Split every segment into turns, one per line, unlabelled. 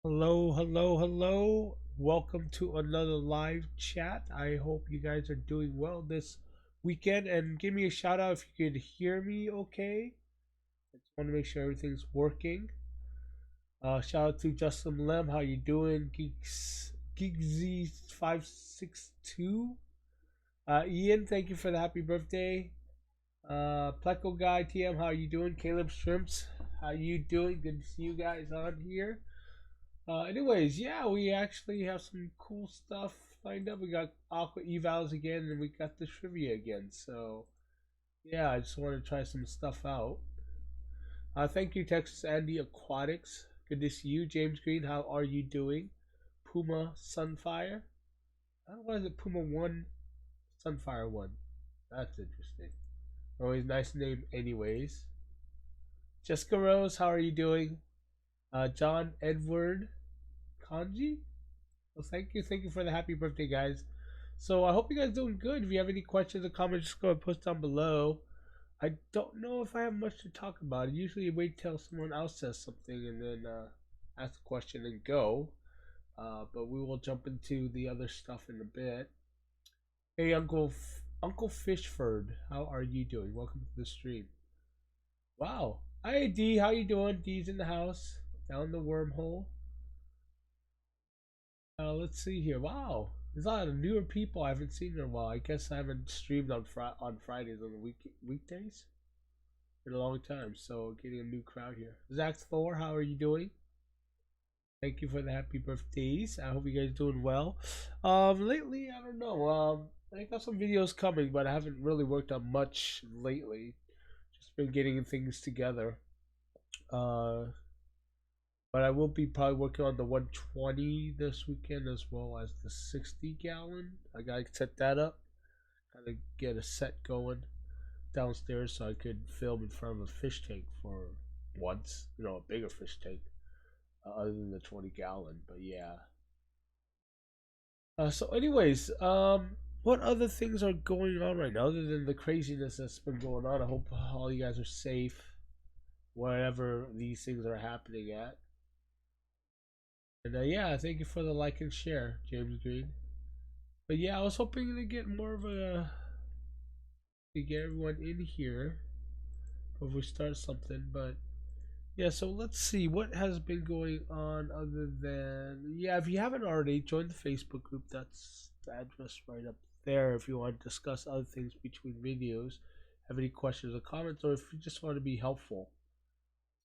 Hello, hello, hello. Welcome to another live chat. I hope you guys are doing well this weekend and give me a shout out if you could hear me okay. I just want to make sure everything's working. Shout out to Justin Lem. How you doing? Geekz562. Ian, thank you for the happy birthday. Pleco Guy TM, how you doing? Caleb Shrimps, how you doing? Good to see you guys on here. Anyways, yeah, we actually have some cool stuff lined up. We got Aqua Evals again, and we got the trivia again. So, yeah, I just want to try some stuff out. Thank you, Texas Andy Aquatics. Good to see you, James Green. How are you doing? Puma Sunfire. Why is it Puma One, Sunfire One? That's interesting. Always nice name, anyways. Jessica Rose, how are you doing? John Edward Kanji. Well, thank you for the happy birthday, guys. So I hope you guys doing good. If you have any questions or comments, just go and post down below. I don't know if I have much to talk about. I usually wait till someone else says something and then ask a question and go. But we will jump into the other stuff in a bit. Hey, Uncle Fishford, how are you doing? Welcome to the stream. Wow. Hi, D. How you doing? D's in the house. Down the wormhole. Let's see here. Wow, there's a lot of newer people I haven't seen in a while. I guess I haven't streamed on Fridays on the weekdays in a long time. So getting a new crowd here. Zach Thor, how are you doing? Thank you for the happy birthdays. I hope you guys doing well. Lately I don't know. I got some videos coming, but I haven't really worked on much lately. Just been getting things together. Uh, But I will be probably working on the 120 this weekend as well as the 60 gallon. I gotta set that up. Gotta get a set going downstairs so I could film in front of a fish tank for once. A bigger fish tank other than the 20 gallon. But yeah. Anyways, what other things are going on right now other than the craziness that's been going on? I hope all you guys are safe wherever these things are happening at. And yeah, thank you for the like and share, James Green. But yeah, I was hoping to get more of a to get everyone in here before we start something. But yeah, so let's see what has been going on other than if you haven't already, join the Facebook group. That's the address right up there if you want to discuss other things between videos, have any questions or comments, or if you just want to be helpful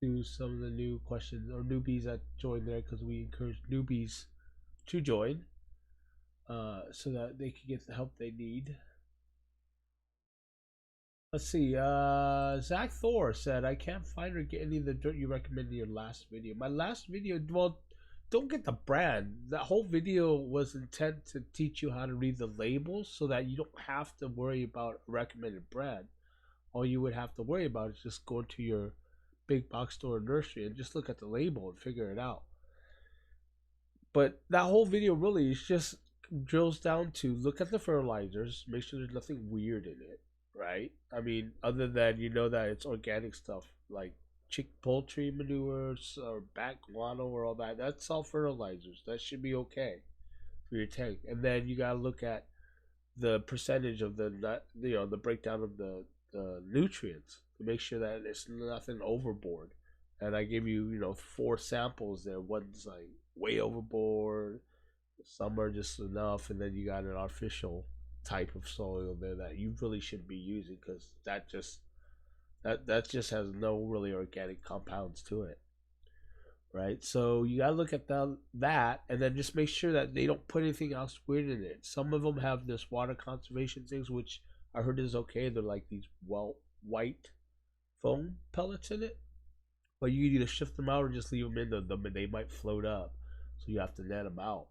to some of the new questions or newbies that join there, because we encourage newbies to join so that they can get the help they need. Let's see. Zach Thor said, I can't find or get any of the dirt you recommended in your last video. My last video, well, don't get the brand. That whole video was intent to teach you how to read the labels so that you don't have to worry about a recommended brand. All you would have to worry about is just going to your big box store or nursery and just look at the label and figure it out. But that whole video really is just drills down to look at the fertilizers, make sure there's nothing weird in it, right? I mean, other than that it's organic stuff like poultry manures or bat guano or all that. That's all fertilizers. That should be okay for your tank. And then you gotta look at the percentage of the breakdown of the nutrients to make sure that it's nothing overboard. And I give you 4 samples there. One's like way overboard, some are just enough, and then you got an artificial type of soil there that you really shouldn't be using because that just has no really organic compounds to it, right? So you gotta look at that, and then just make sure that they don't put anything else weird in it. Some of them have this water conservation things, which I heard is okay. They're like these white foam pellets in it, but you can either shift them out or just leave them in them, and they might float up. So you have to net them out.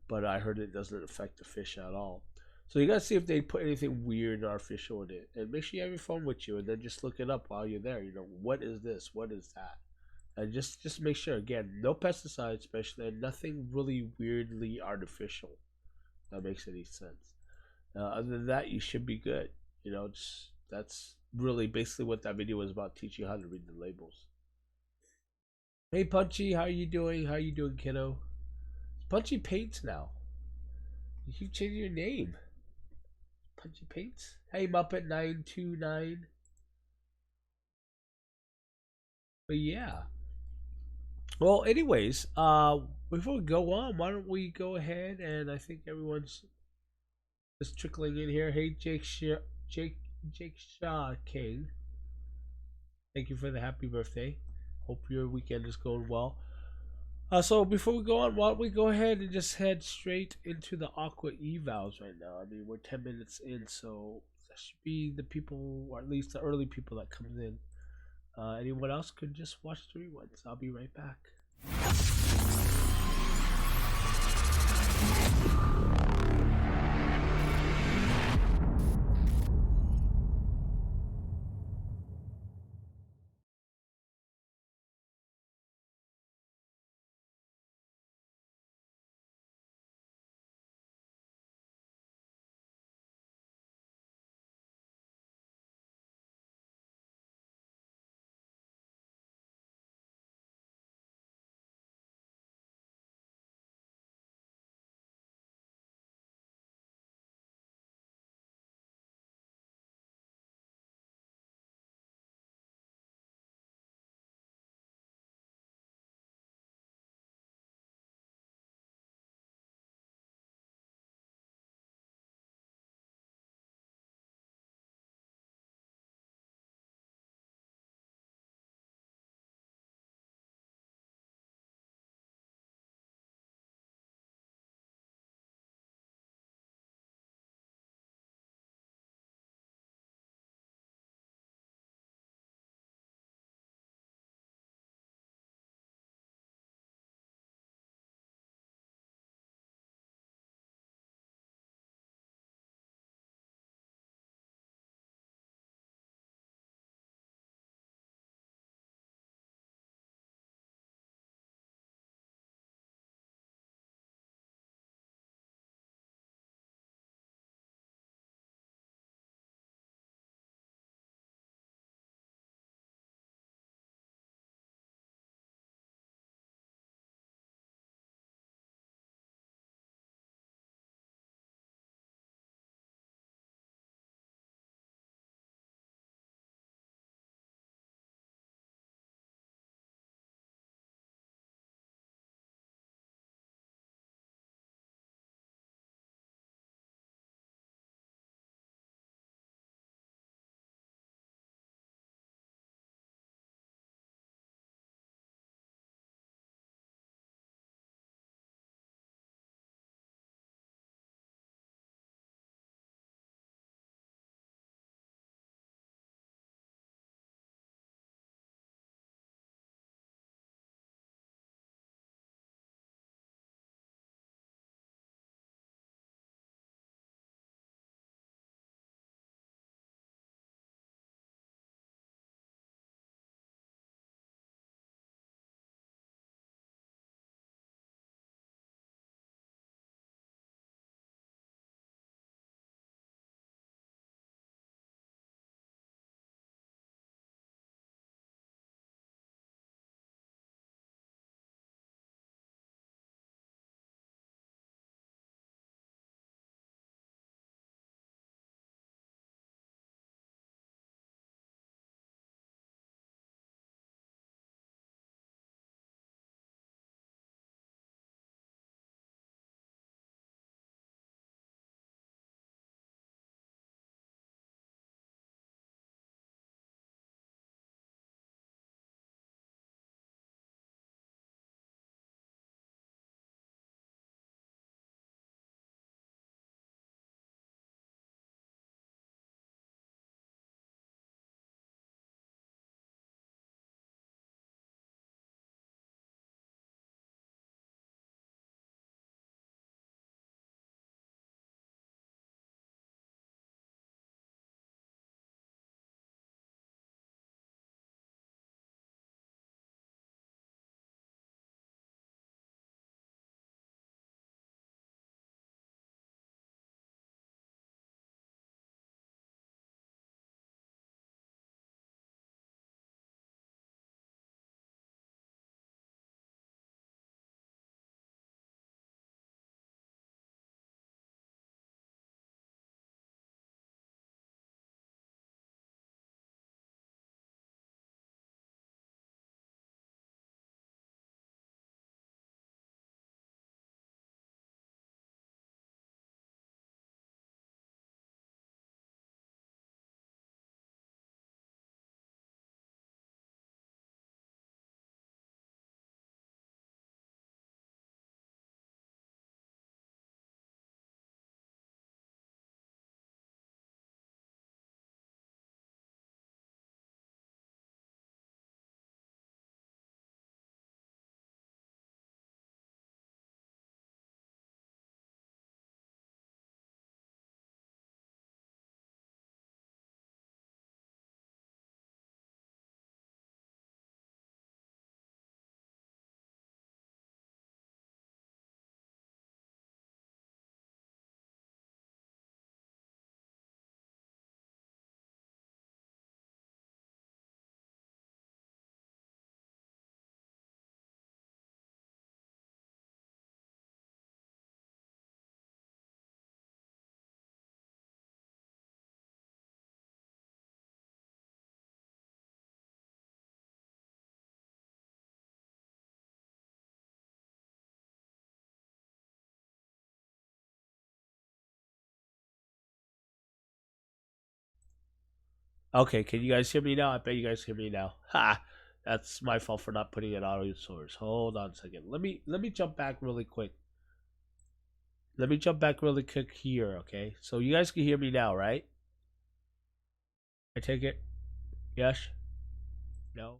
But I heard it doesn't affect the fish at all. So you gotta see if they put anything weird and artificial in it, and make sure you have your phone with you, and then just look it up while you're there. What is this? What is that? And just make sure again, no pesticides, especially, and nothing really weirdly artificial. If that makes any sense. Other than that, you should be good. That's really basically what that video was about, teaching you how to read the labels. Hey Punchy, how you doing? How you doing, kiddo? Punchy Paints now. You keep changing your name. Punchy Paints. Hey Muppet 929. But yeah. Well, anyways, before we go on, why don't we go ahead and I think everyone's just trickling in here. Hey Jake Jake Shaw King. Thank you for the happy birthday. Hope your weekend is going well. So before we go on, why don't we go ahead and just head straight into the Aqua Evals right now? I mean, we're 10 minutes in, so that should be the people, or at least the early people that comes in. Anyone else could just watch the reruns. I'll be right back. Okay, can you guys hear me now? I bet you guys hear me now. Ha! That's my fault for not putting it audio source. Hold on a second. Let me jump back really quick. Let me jump back really quick here, okay? So you guys can hear me now, right? I take it. Yes? No?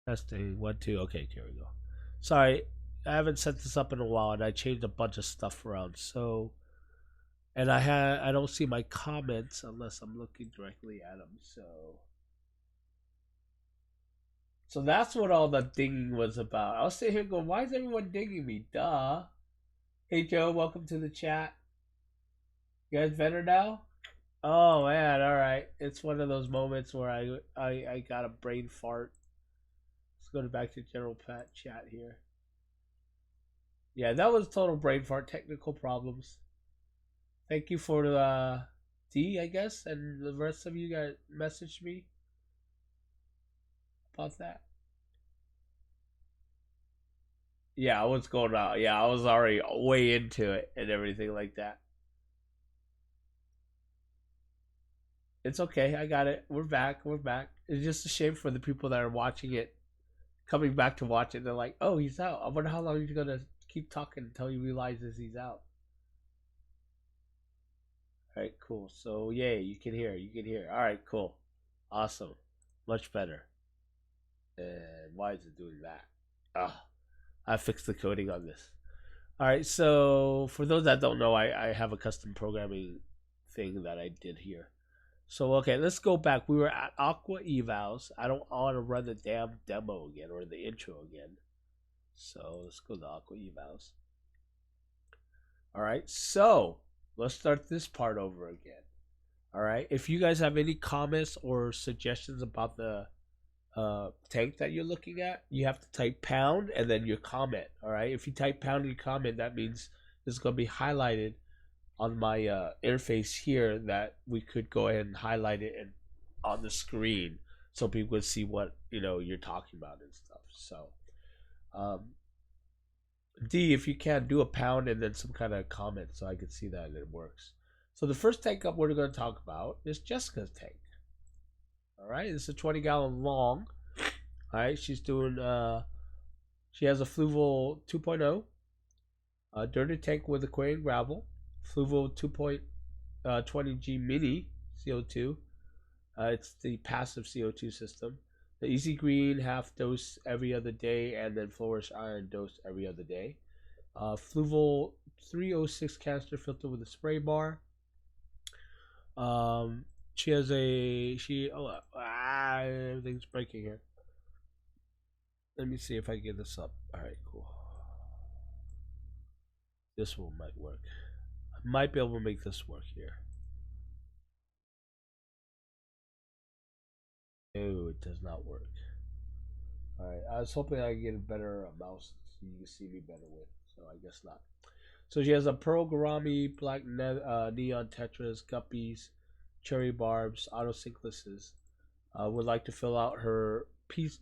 Testing. 1, 2. Okay, here we go. Sorry, I haven't set this up in a while and I changed a bunch of stuff around. So, and I don't see my comments unless I'm looking directly at them. So that's what all the dinging was about. I was sitting here going, why is everyone dinging me? Duh. Hey Joe, welcome to the chat. You guys better now? Oh man, all right. It's one of those moments where I got a brain fart. Let's go back to general chat here. Yeah, that was total brain fart. Technical problems. Thank you for the D, I guess, and the rest of you guys messaged me about that. Yeah, I was going out. Yeah, I was already way into it and everything like that. It's okay. I got it. We're back. We're back. It's just a shame for the people that are watching it, coming back to watch it. They're like, "Oh, he's out. I wonder how long he's gonna keep talking until he realizes he's out." All right, cool. So, yay, you can hear. You can hear. All right, cool. Awesome. Much better. And why is it doing that? Ah, I fixed the coding on this. All right, so for those that don't know, I have a custom programming thing that I did here. So, okay, let's go back. We were at Aqua Evals. I don't want to run the damn demo again or the intro again. So, let's go to Aqua Evals. All right, so let's start this part over again. All right, if you guys have any comments or suggestions about the tank that you're looking at, you have to type pound and then your comment. All right, if you type pound and your comment, that means it's going to be highlighted on my interface here, that we could go ahead and highlight it on the screen so people can see what you're talking about and stuff. So D, if you can, do a pound and then some kind of comment so I can see that it works. So the first tank up we're going to talk about is Jessica's tank. All right, it's a 20-gallon long. All right, she's doing she has a Fluval 2.0, a dirty tank with aquarium gravel, Fluval 2.20G mini CO2. It's the passive CO2 system. The Easy Green half dose every other day, and then Flourish Iron dose every other day. Fluval 306 canister filter with a spray bar. She has everything's breaking here. Let me see if I can get this up. All right, cool. This one might work. I might be able to make this work here. No, it does not work. Alright, I was hoping I could get a better mouse so you can see me better with, so I guess not. So she has a Pearl Gourami, Black Neon Tetras, Guppies, Cherry Barbs, Auto Syncluses. Would like to fill out her piece,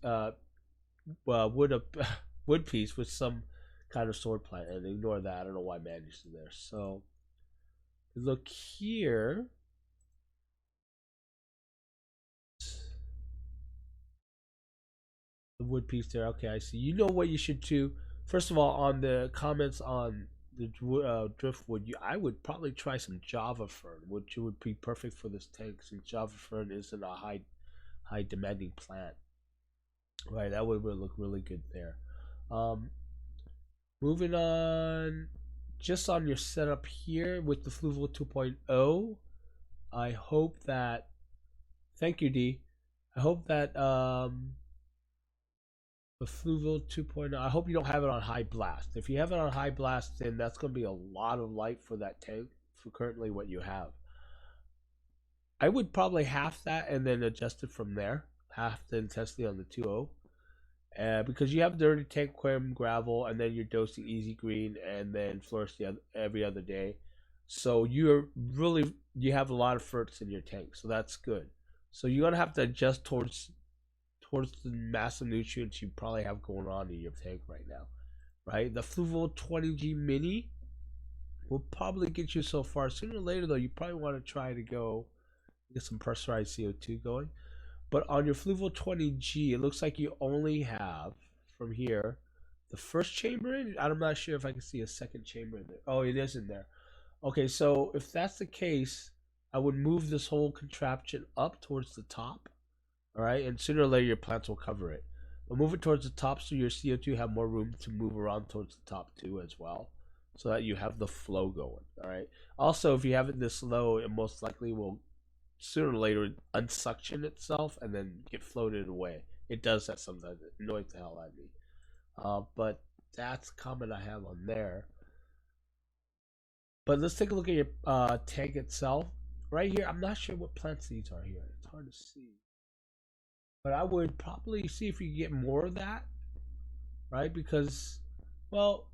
wood wood piece with some kind of sword plant, and ignore that. I don't know why Mandy's in there. So look here. The wood piece there. Okay, I see. You know what you should do. First of all, on the comments on the driftwood, I would probably try some Java fern, which would be perfect for this tank, since Java fern isn't a high demanding plant. Right, that would look really good there. Moving on, just on your setup here with the Fluval 2.0, I hope that. Thank you, D. I hope that the Fluval 2.0. I hope you don't have it on high blast. If you have it on high blast, then that's going to be a lot of light for that tank for currently what you have. I would probably half that and then adjust it from there. Half the intensity on the 2.0. because you have dirty tank, aquarium, gravel, and then you're dosing easy green, and then flourish every other day. So you have a lot of ferts in your tank, so that's good. So you're gonna have to adjust towards the massive nutrients you probably have going on in your tank right now, right? The Fluval 20G Mini will probably get you so far. Sooner or later, though, you probably want to try to go get some pressurized CO2 going. But on your Fluval 20G, it looks like you only have from here the first chamber in. I'm not sure if I can see a second chamber in there. Oh, it is in there. Okay, so if that's the case, I would move this whole contraption up towards the top. All right, and sooner or later your plants will cover it. But move it towards the top so your CO2 have more room to move around towards the top too as well, so that you have the flow going. All right. Also, if you have it this low, it most likely will sooner or later unsuction itself and then get floated away. It does that sometimes. It annoys the hell out of me. But that's a comment I have on there. But let's take a look at your tank itself. Right here, I'm not sure what plant seeds are here. It's hard to see. But I would probably see if you can get more of that, right? Because, well,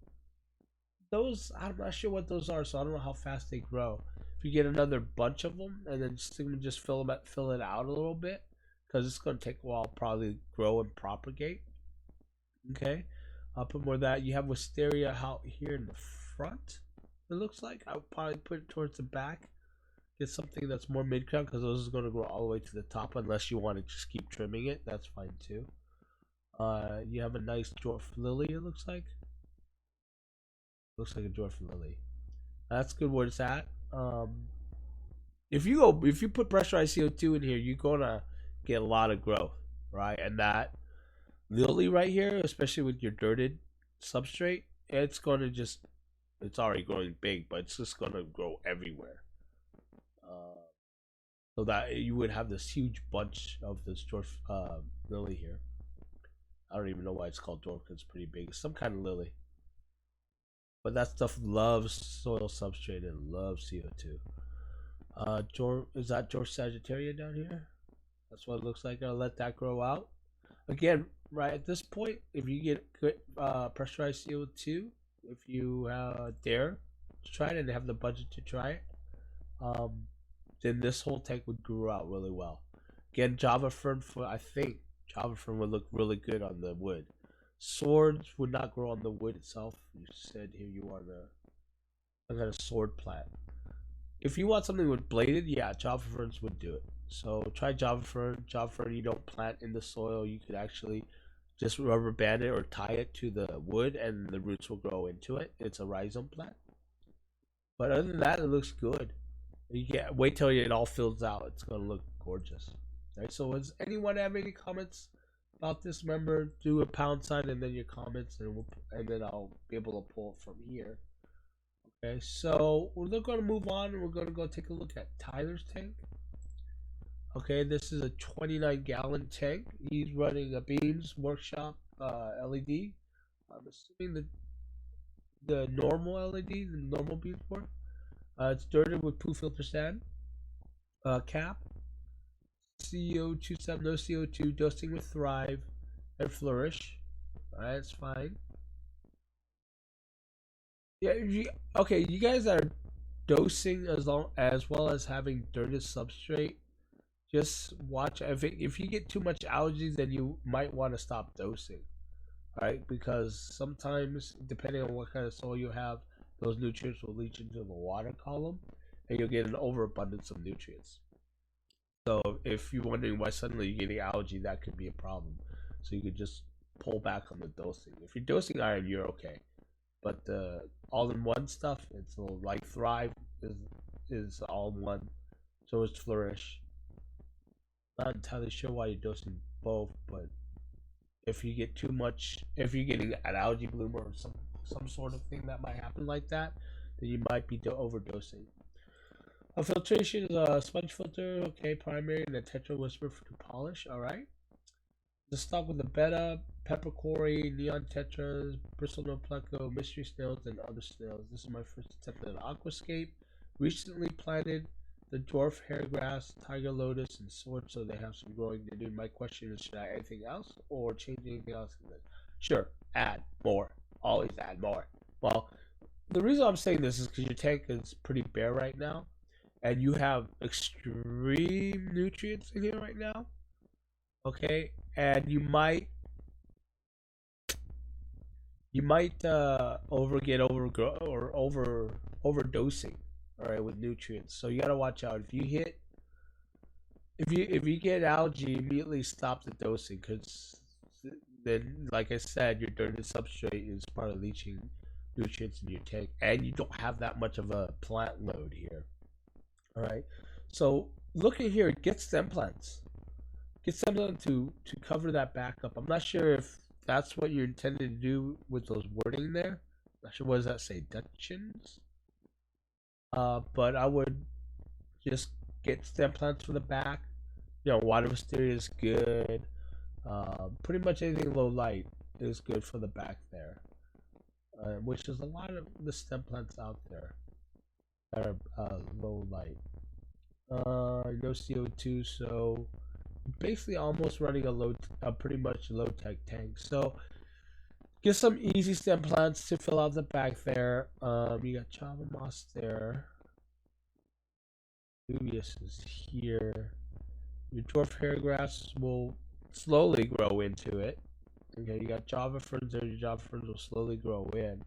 those, I'm not sure what those are, so I don't know how fast they grow. If you get another bunch of them and then just fill it out a little bit, because it's going to take a while probably grow and propagate. Okay, I'll put more of that. You have wisteria out here in the front. It looks like I would probably put it towards the back. Get something that's more mid-count, because those is going to grow all the way to the top unless you want to just keep trimming it. That's fine too. You have a nice dwarf lily, it looks like. Looks like a dwarf lily. That's good where it's at. If you put pressurized CO2 in here, you're gonna get a lot of growth, right? And that lily right here, especially with your dirted substrate, it's already growing big, but it's just gonna grow everywhere. So that you would have this huge bunch of this dwarf lily here. I don't even know why it's called dwarf, because it's pretty big. It's some kind of lily. But that stuff loves soil substrate and loves CO2. Is that George Sagittaria down here? That's what it looks like. I'll let that grow out. Again, right at this point, if you get good pressurized CO2, if you dare to try it and have the budget to try it, then this whole tank would grow out really well. Again, Java Fern, I think Java Fern would look really good on the wood. Swords would not grow on the wood itself. You said here you are some kind of sword plant. If you want something with bladed, yeah, Java Ferns would do it. So try Java Fern. Java Fern you don't plant in the soil. You could actually just rubber band it or tie it to the wood, and the roots will grow into it. It's a rhizome plant. But other than that, it looks good. Wait till it all fills out. It's gonna look gorgeous. All right. So does anyone have any comments about this? Remember, do a pound sign and then your comments, and then I'll be able to pull it from here. Okay. So we're going to move on, and we're going to go take a look at Tyler's tank. Okay, this is a 29-gallon tank. He's running a Beams Workshop LED. I'm assuming the normal LED, the normal Beams work. It's dirted with poo filter sand. Cap. CO2 no CO2, dosing with Thrive and Flourish. Alright, it's fine. Yeah, okay, you guys are dosing as well as having dirted substrate. Just watch. If you get too much algae, then you might want to stop dosing. Alright, because sometimes, depending on what kind of soil you have, those nutrients will leach into the water column, and you'll get an overabundance of nutrients. So if you're wondering why suddenly you're getting algae, that could be a problem. So you could just pull back on the dosing. If you're dosing iron, you're okay. But the all-in-one stuff, it's like Thrive is all-in-one. So is Flourish. Not entirely sure why you're dosing both, but if you get too much, if you're getting an algae bloom or some sort of thing that might happen like that, then you might be overdosing. A filtration is a sponge filter, okay, primary, and a tetra whisper to polish, alright. The stock with the betta, peppercorn, neon tetras, bristle no pleco, mystery snails, and other snails. This is my first attempt at an aquascape. Recently planted the dwarf hairgrass, tiger lotus, and sword, so they have some growing to do. My question is, should I add anything else or change anything else in this? Sure, add more. Always add more. Well, the reason I'm saying this is because your tank is pretty bare right now, and you have extreme nutrients in here right now. Okay, and you might over get overgrow or overdosing, all right, with nutrients. So you gotta watch out. If you get algae, immediately stop the dosing, because then, like I said, your dirty substrate is part of leaching nutrients in your tank, and you don't have that much of a plant load here. All right, so look at here. Get stem plants. Get something to cover that back up. I'm not sure if that's what you're intending to do with those wording there. Not sure, what does that say, Dutchins? But I would just get stem plants for the back. Water wisteria is good. Pretty much anything low light is good for the back there, which is a lot of the stem plants out there that are low light. No CO2, so basically almost running a pretty much low tech tank. So get some easy stem plants to fill out the back there. You got Java moss there. Dubious is here. Your dwarf hairgrass will slowly grow into it. Okay, you got Java ferns there. Your Java ferns will slowly grow in.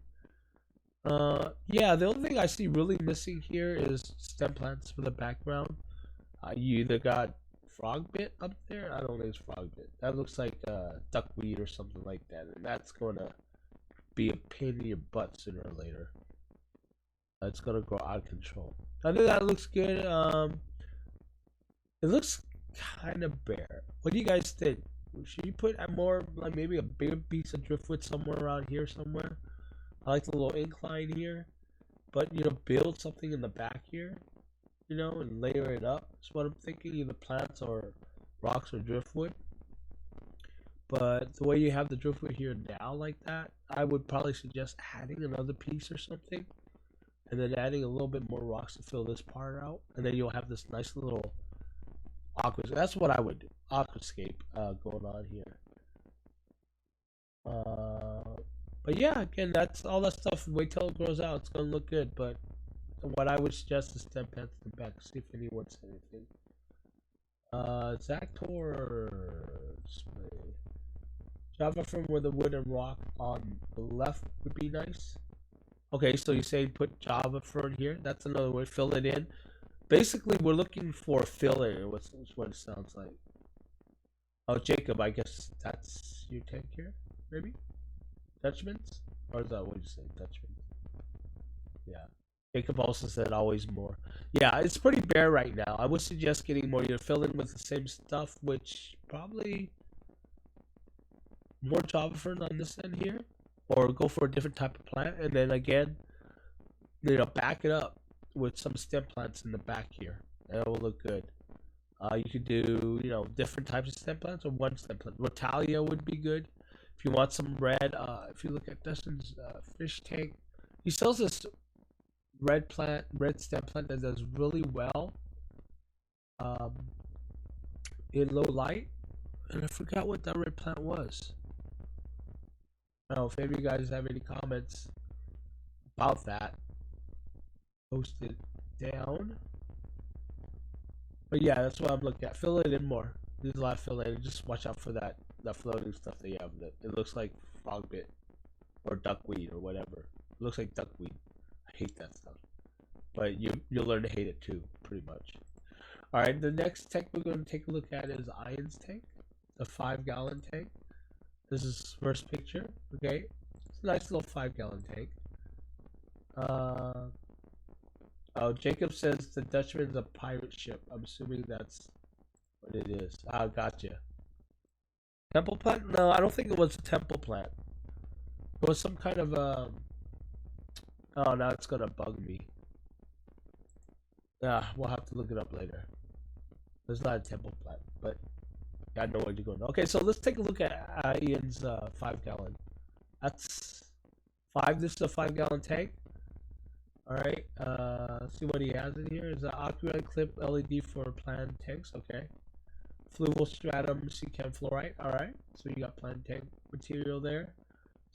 Yeah, the only thing I see really missing here is stem plants for the background. You either got frog bit up there. I don't think it's frog bit. That looks like duckweed or something like that, and that's gonna be a pain in your butt sooner or later. It's gonna grow out of control. I think that looks good. It looks kind of bare. What do you guys think? Should you put more, like maybe a bigger piece of driftwood somewhere around here somewhere? I like the little incline here, but build something in the back here, and layer it up. That's what I'm thinking, either plants or rocks or driftwood. But the way you have the driftwood here now like that, I would probably suggest adding another piece or something, and then adding a little bit more rocks to fill this part out, and then you'll have this nice little that's what I would do. Aquascape going on here. But yeah, again, that's all that stuff. Wait till it grows out. It's gonna look good. But what I would suggest is stem plants in the back. See if anyone says anything. Zactor display. Java from where the wood and rock on the left would be nice. Okay, so you say put Java fern here. That's another way. Fill it in. Basically, we're looking for filler. What's what it sounds like. Oh, Jacob, I guess that's your tank here, maybe? Dutchman's? Or is that what you say, Dutchman? Yeah. Jacob also said always more. Yeah, it's pretty bare right now. I would suggest getting more. You're filling with the same stuff, which probably more Java fern on this end here. Or go for a different type of plant. And then again, back it up with some stem plants in the back here. That will look good. You could do, different types of stem plants or one stem plant. Rotalia would be good. If you want some red, if you look at Dustin's fish tank, he sells this red stem plant that does really well in low light. And I forgot what that red plant was. I don't know if any of you guys have any comments about that. Post it down. But yeah, that's what I'm looking at. Fill it in more. There's a lot of fill in. Just watch out for that floating stuff that you have. It looks like frog bit or duckweed or whatever. It looks like duckweed. I hate that stuff. But you'll learn to hate it too, pretty much. All right, the next tank we're going to take a look at is Ian's tank, a 5-gallon tank. This is first picture. Okay, it's a nice little 5-gallon tank. Oh, Jacob says the Dutchman's a pirate ship. I'm assuming that's what it is. Ah, gotcha. Temple plant? No, I don't think it was a temple plant. It was some kind of oh, now it's gonna bug me. Yeah, we'll have to look it up later. It's not a temple plant, but I know where you're going. Okay, so let's take a look at Ian's 5-gallon. That's 5. This is a 5-gallon tank. Alright, let's see what he has in here. Is an Aquarium clip LED for plant tanks, okay. Fluval stratum secant fluorite, alright. So you got plant tank material there.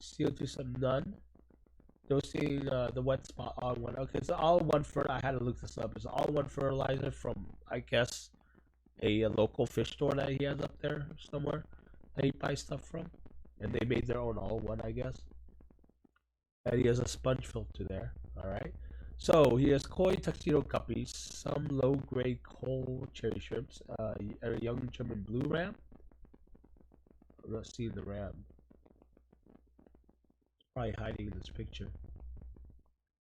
CO2 some none. Dosing the wet spot all one. Okay, it's all one for. I had to look this up. It's all one fertilizer from, I guess, a local fish store that he has up there somewhere that he buys stuff from, and they made their own all one, I guess. And he has a sponge filter there. All right. So he has koi tuxedo guppies, some low-grade coal cherry shrimps, a young German blue ram. I'm not seeing the ram. It's probably hiding in this picture.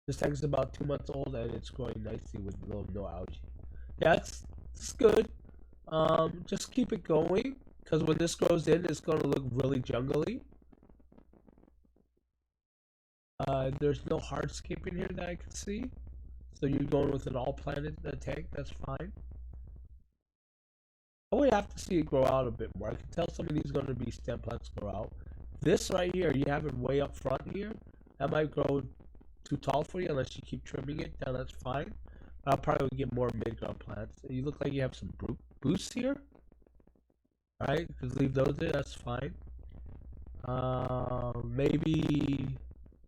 This tank is about 2 months old and it's growing nicely with little no algae. Yeah, it's good. Just keep it going because when this grows in, it's going to look really jungly. There's no hardscape in here that I can see. So you're going with an all planted tank, that's fine. I would have to see it grow out a bit more. I can tell some of these are going to be stem plants grow out. This right here, you have it way up front here. That might grow too tall for you unless you keep trimming it down, that's fine. I'll probably get more mid-ground plants. You look like you have some boosts here. Alright, just leave those there, that's fine. Maybe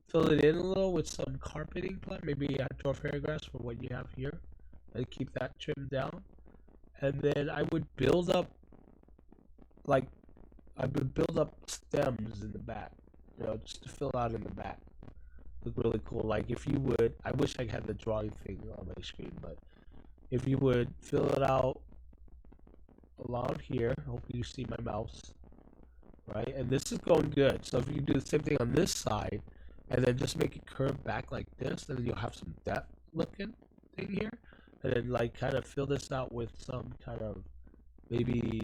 fill it in a little with some carpeting plant, maybe a dwarf hairgrass for what you have here, and keep that trimmed down. And then I would build up, stems in the back, just to fill out in the back. Look really cool. Like if you would, I wish I had the drawing thing on my screen, but if you would fill it out along here, hopefully you see my mouse, right? And this is going good. So if you do the same thing on this side, and then just make it curve back like this, then you'll have some depth looking thing here. And then like kind of fill this out with some kind of maybe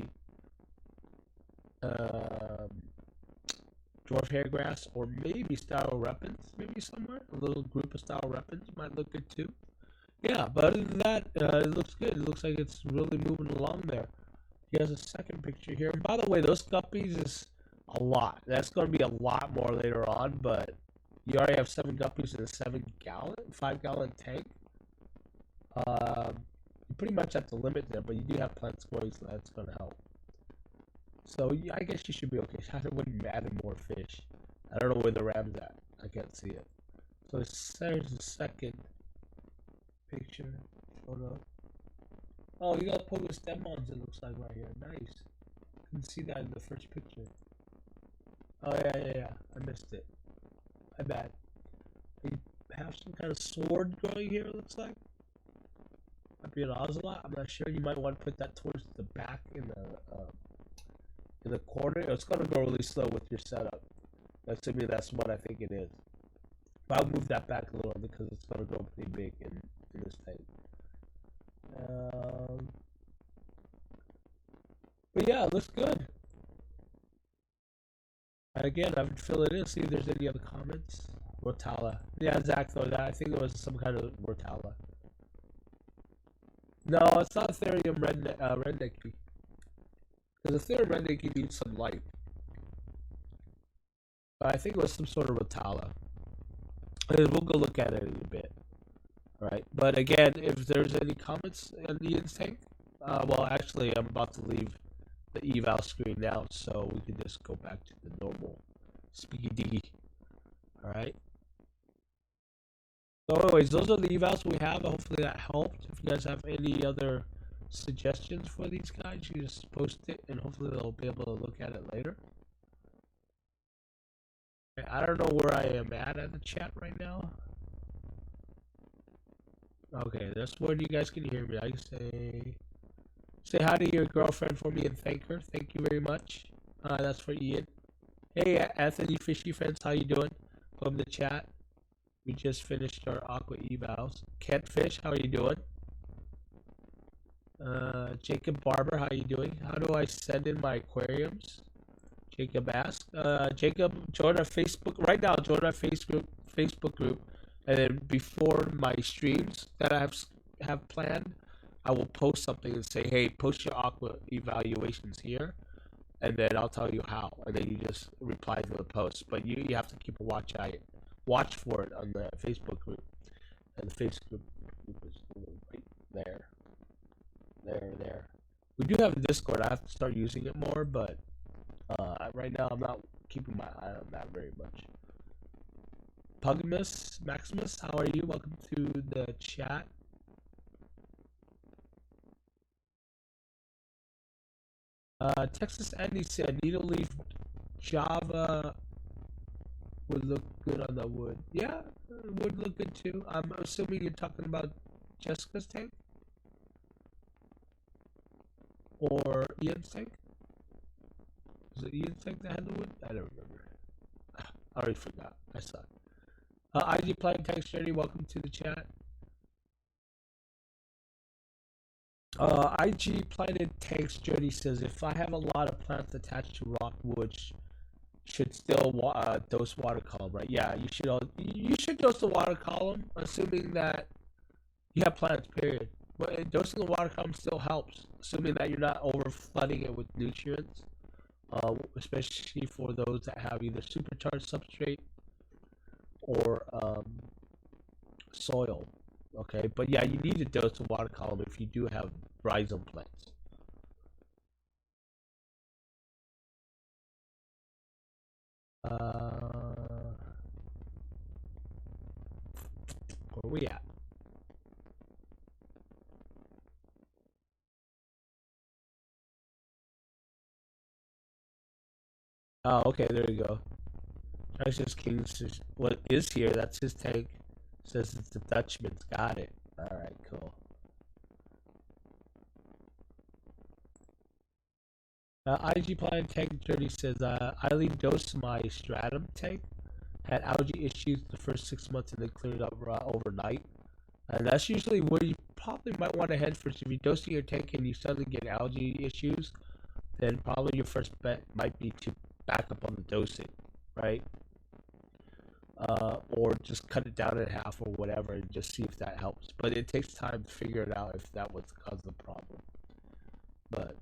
dwarf hairgrass or maybe styrorepens, maybe somewhere. A little group of styrorepens might look good too. Yeah, but other than that, it looks good. It looks like it's really moving along there. He has a second picture here. And by the way, those guppies is a lot. That's going to be a lot more later on, but you already have 7 guppies in a 5-gallon tank. You're pretty much at the limit there, but you do have plants growing, so that's going to help. So yeah, I guess you should be okay. I wouldn't add more fish. I don't know where the ram's at. I can't see it. So there's the second picture. Photo. Oh, you got pogo stem mods, it looks like right here. Nice. Couldn't see that in the first picture. Oh yeah. I missed it. My bad. You have some kind of sword growing here, it looks like. Might be an ocelot. I'm not sure. You might want to put that towards the back in the corner. It's gonna go really slow with your setup. Assuming that's what I think it is. But I'll move that back a little because it's gonna go pretty big in this thing. But yeah, it looks good. And again, I would fill it in, see if there's any other comments. Rotala. Yeah, Zach, though, I think it was some kind of Rotala. No, it's not Ethereum redneck. Because Ethereum redneck needs some light. But I think it was some sort of Rotala. And we'll go look at it in a bit. Alright, but again, if there's any comments on the tank, well, actually, I'm about to leave the eval screen now, so we can just go back to the normal speaky diggy. Alright. So anyways, those are the evals we have. Hopefully that helped. If you guys have any other suggestions for these guys, you just post it, and hopefully they'll be able to look at it later. I don't know where I am at the chat right now. Okay, that's where you guys can hear me. I say hi to your girlfriend for me and thank her. Thank you very much. That's for Ian. Hey, Anthony Fishy Friends, how you doing? Welcome to chat. We just finished our aqua evals. Catfish, how are you doing? Jacob Barber, how you doing? How do I send in my aquariums? Jacob asked. Jacob, join our Facebook right now. Join our Facebook group, and then before my streams that I have planned, I will post something and say, "Hey, post your aqua evaluations here," and then I'll tell you how, and then you just reply to the post. But you have to keep a watch for it on the Facebook group. And the Facebook group is right there. There. We do have a Discord. I have to start using it more, but right now I'm not keeping my eye on that very much. Pugimus, Maximus, how are you? Welcome to the chat. Texas Andy said needle leaf Java would look good on the wood. Yeah, it would look good too. I'm assuming you're talking about Jessica's tank or Ian's tank. Was it Ian's tank that had the wood? I don't remember. I already forgot. I suck. IG Playing Text Journey, welcome to the chat. IG Planet Tanks Journey says if I have a lot of plants attached to rock wood, should still dose water column, right? Yeah, you should dose the water column, assuming that you have plants. Period. But dosing the water column still helps, assuming that you're not over flooding it with nutrients, especially for those that have either supercharged substrate or soil. Okay, but yeah, you need to dose the water column if you do have rhizome plants. Where we at? Oh, okay, there you go. Precious King says, what is here? That's his tank. Says it's the Dutchman's. Got it. Alright, cool. IG Planet Tank 30 says, I leave dose my stratum tank. Had algae issues the first 6 months and then cleared up overnight. And that's usually where you probably might want to head first. If you're dosing your tank and you suddenly get algae issues, then probably your first bet might be to back up on the dosing, right? Or just cut it down in half or whatever and just see if that helps. But it takes time to figure it out if that was the cause of the problem. But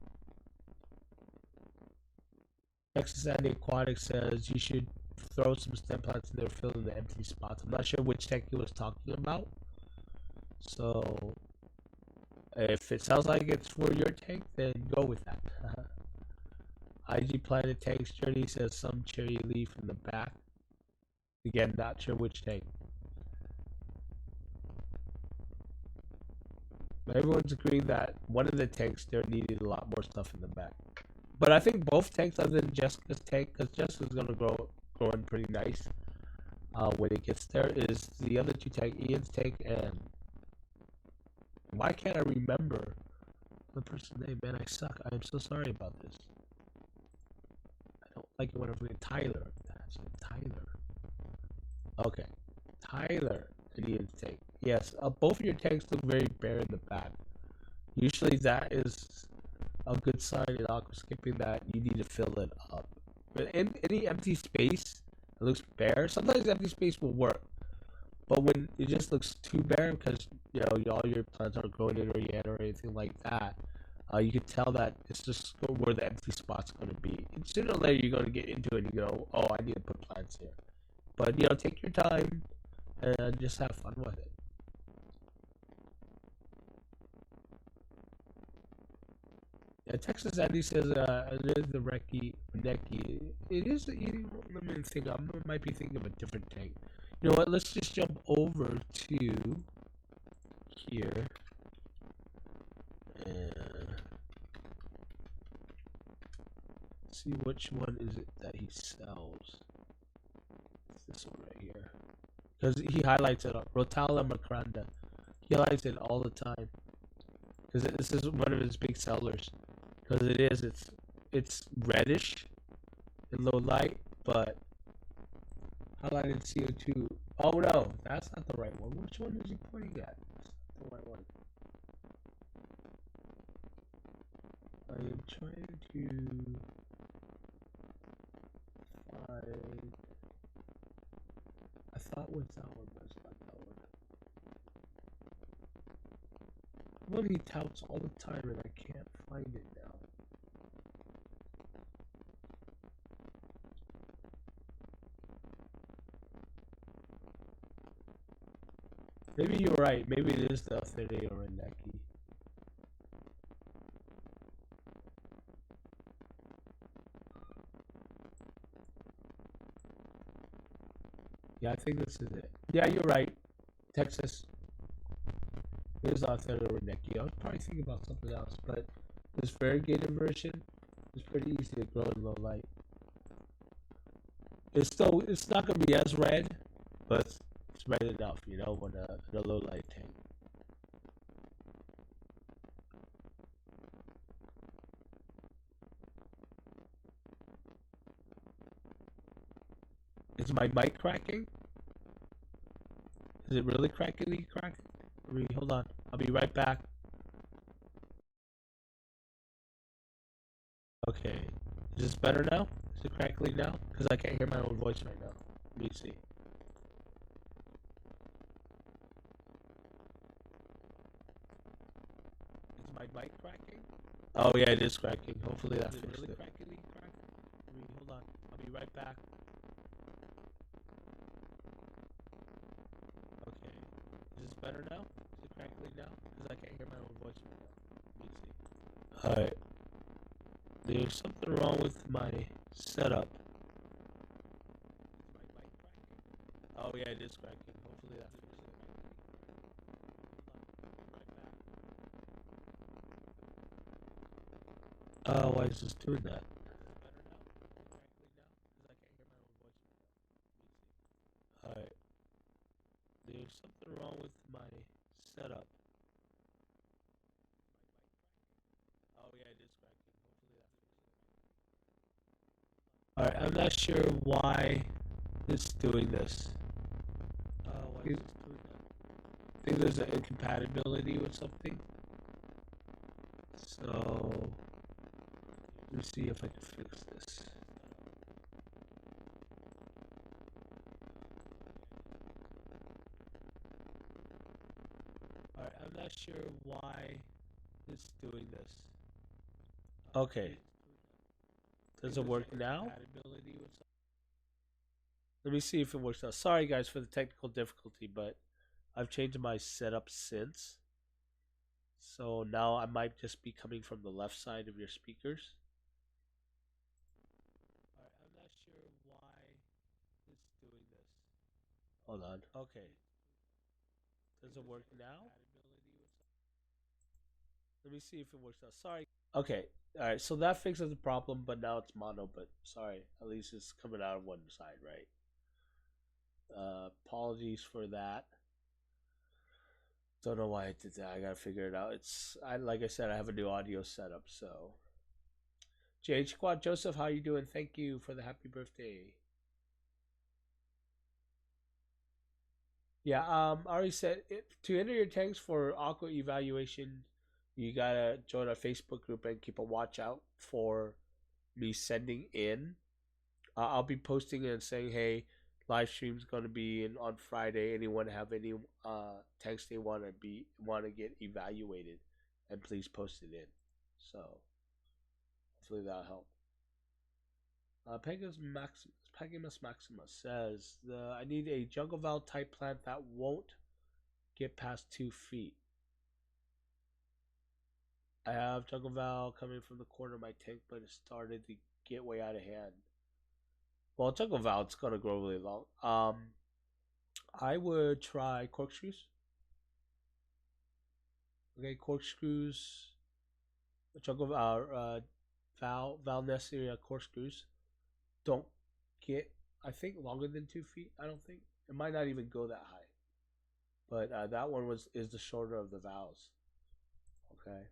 Texas Andy Aquatic says you should throw some stem plants in there, fill in the empty spots. I'm not sure which tank he was talking about. So if it sounds like it's for your tank, then go with that. IG Planet Tank's Journey says some cherry leaf in the back. Again, not sure which tank. But everyone's agreeing that one of the tanks there needed a lot more stuff in the back. But I think both tanks, other than Jessica's tank, because Jessica's gonna grow in pretty nice when it gets there, is the other two tank, Ian's tank and why can't I remember the person's name? Man, I suck. I am so sorry about this. I don't like it when I forget Tyler. That's it, Tyler. Okay, Tyler and Ian's tank. Yes, both of your tanks look very bare in the back. Usually that is a good sign in aquascaping that you need to fill it up. But in any empty space that looks bare, sometimes empty space will work. But when it just looks too bare because all your plants aren't growing in or yet or anything like that, you can tell that it's just where the empty spot's going to be. And sooner or later you're going to get into it and you go, oh, I need to put plants here. But take your time and just have fun with it. Yeah, Texas Andy says it is the Neki. It is. Let me think. I might be thinking of a different tank. You know what? Let's just jump over to here and see which one is it that he sells. It's this one right here, because he highlights it. Rotala Macranda. He highlights it all the time because this is one of his big sellers. Because it's reddish in low light, but highlighted CO2. Oh no, that's not the right one. Which one is he pointing at? That's not the right one. I am trying to find. I thought it was that one, but it's not that one. One he touts all the time, and I can't find it now. Maybe you're right. Maybe it is the Affinity or Reneki. Yeah, I think this is it. Yeah, you're right. Texas. It is Affinity or Reneki. I was probably thinking about something else, but this variegated version is pretty easy to grow in low light. It's not gonna be as red, but it's red enough, you know, when in a low light tank. Is my mic cracking? Is it really cracking? Hold on. I'll be right back. Okay. Is this better now? Is it crackling now? Because I can't hear my own voice right now. Let me see. Is my mic cracking? Oh yeah, it is cracking. Hopefully that fixed it. Hold on. I'll be right back. Okay. Is this better now? Is it crackling now? Because I can't hear my own voice right now. Let me see. Alright. There's something wrong with my setup. Oh yeah, it is cracking. Hopefully that fixed it. Why is this doing that? Alright. There's something wrong with my setup. Oh yeah, it is cracking. Hopefully that fixes it. Alright, I'm not sure why it's doing this. Why is this doing that? I think there's an incompatibility with something. So let me see if I can fix this. Alright, I'm not sure why it's doing this. Okay. Does it work now? Let me see if it works now. Sorry guys for the technical difficulty, but I've changed my setup since. So now I might just be coming from the left side of your speakers. Alright, I'm not sure why it's doing this. Hold on. Okay. Does it work now? Let me see if it works now. Sorry. Okay. Alright, so that fixes the problem, but now it's mono, but sorry. At least it's coming out of one side, right? Apologies for that. Don't know why I did that. I gotta figure it out. Like I said, I have a new audio setup, so. JH Squad Joseph, how you doing? Thank you for the happy birthday. Yeah, I already said to enter your tanks for aqua evaluation, you gotta join our Facebook group and keep a watch out for me sending in. I'll be posting and saying, hey, live stream's gonna be in on Friday. Anyone have any tanks they want to get evaluated, and please post it in. So hopefully that'll help. Pegasus Maximus says I need a jungle val type plant that won't get past 2 feet. I have jungle val coming from the corner of my tank, but it started to get way out of hand. Well, jungle val it's gonna grow really long. I would try corkscrews. Okay, corkscrews. Jungle val nest area corkscrews don't get, I think, longer than 2 feet. I don't think it might not even go that high. But that one is the shorter of the vowels. Okay.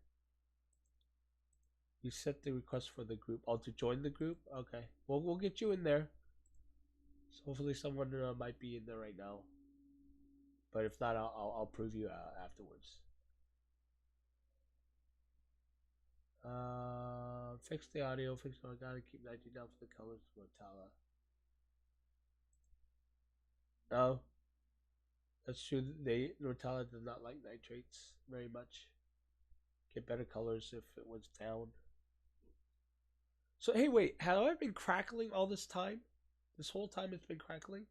You set the request for the group. Oh, to join the group? Okay. Well, we'll get you in there. So hopefully someone might be in there right now. But if not, I'll prove you afterwards. Fix the audio. Fix the audio. Gotta keep 90 down for the colors. Mortala. No. That's true. Mortala does not like nitrates very much. Get better colors if it was down. So hey, wait, have I been crackling all this time? This whole time it's been crackling?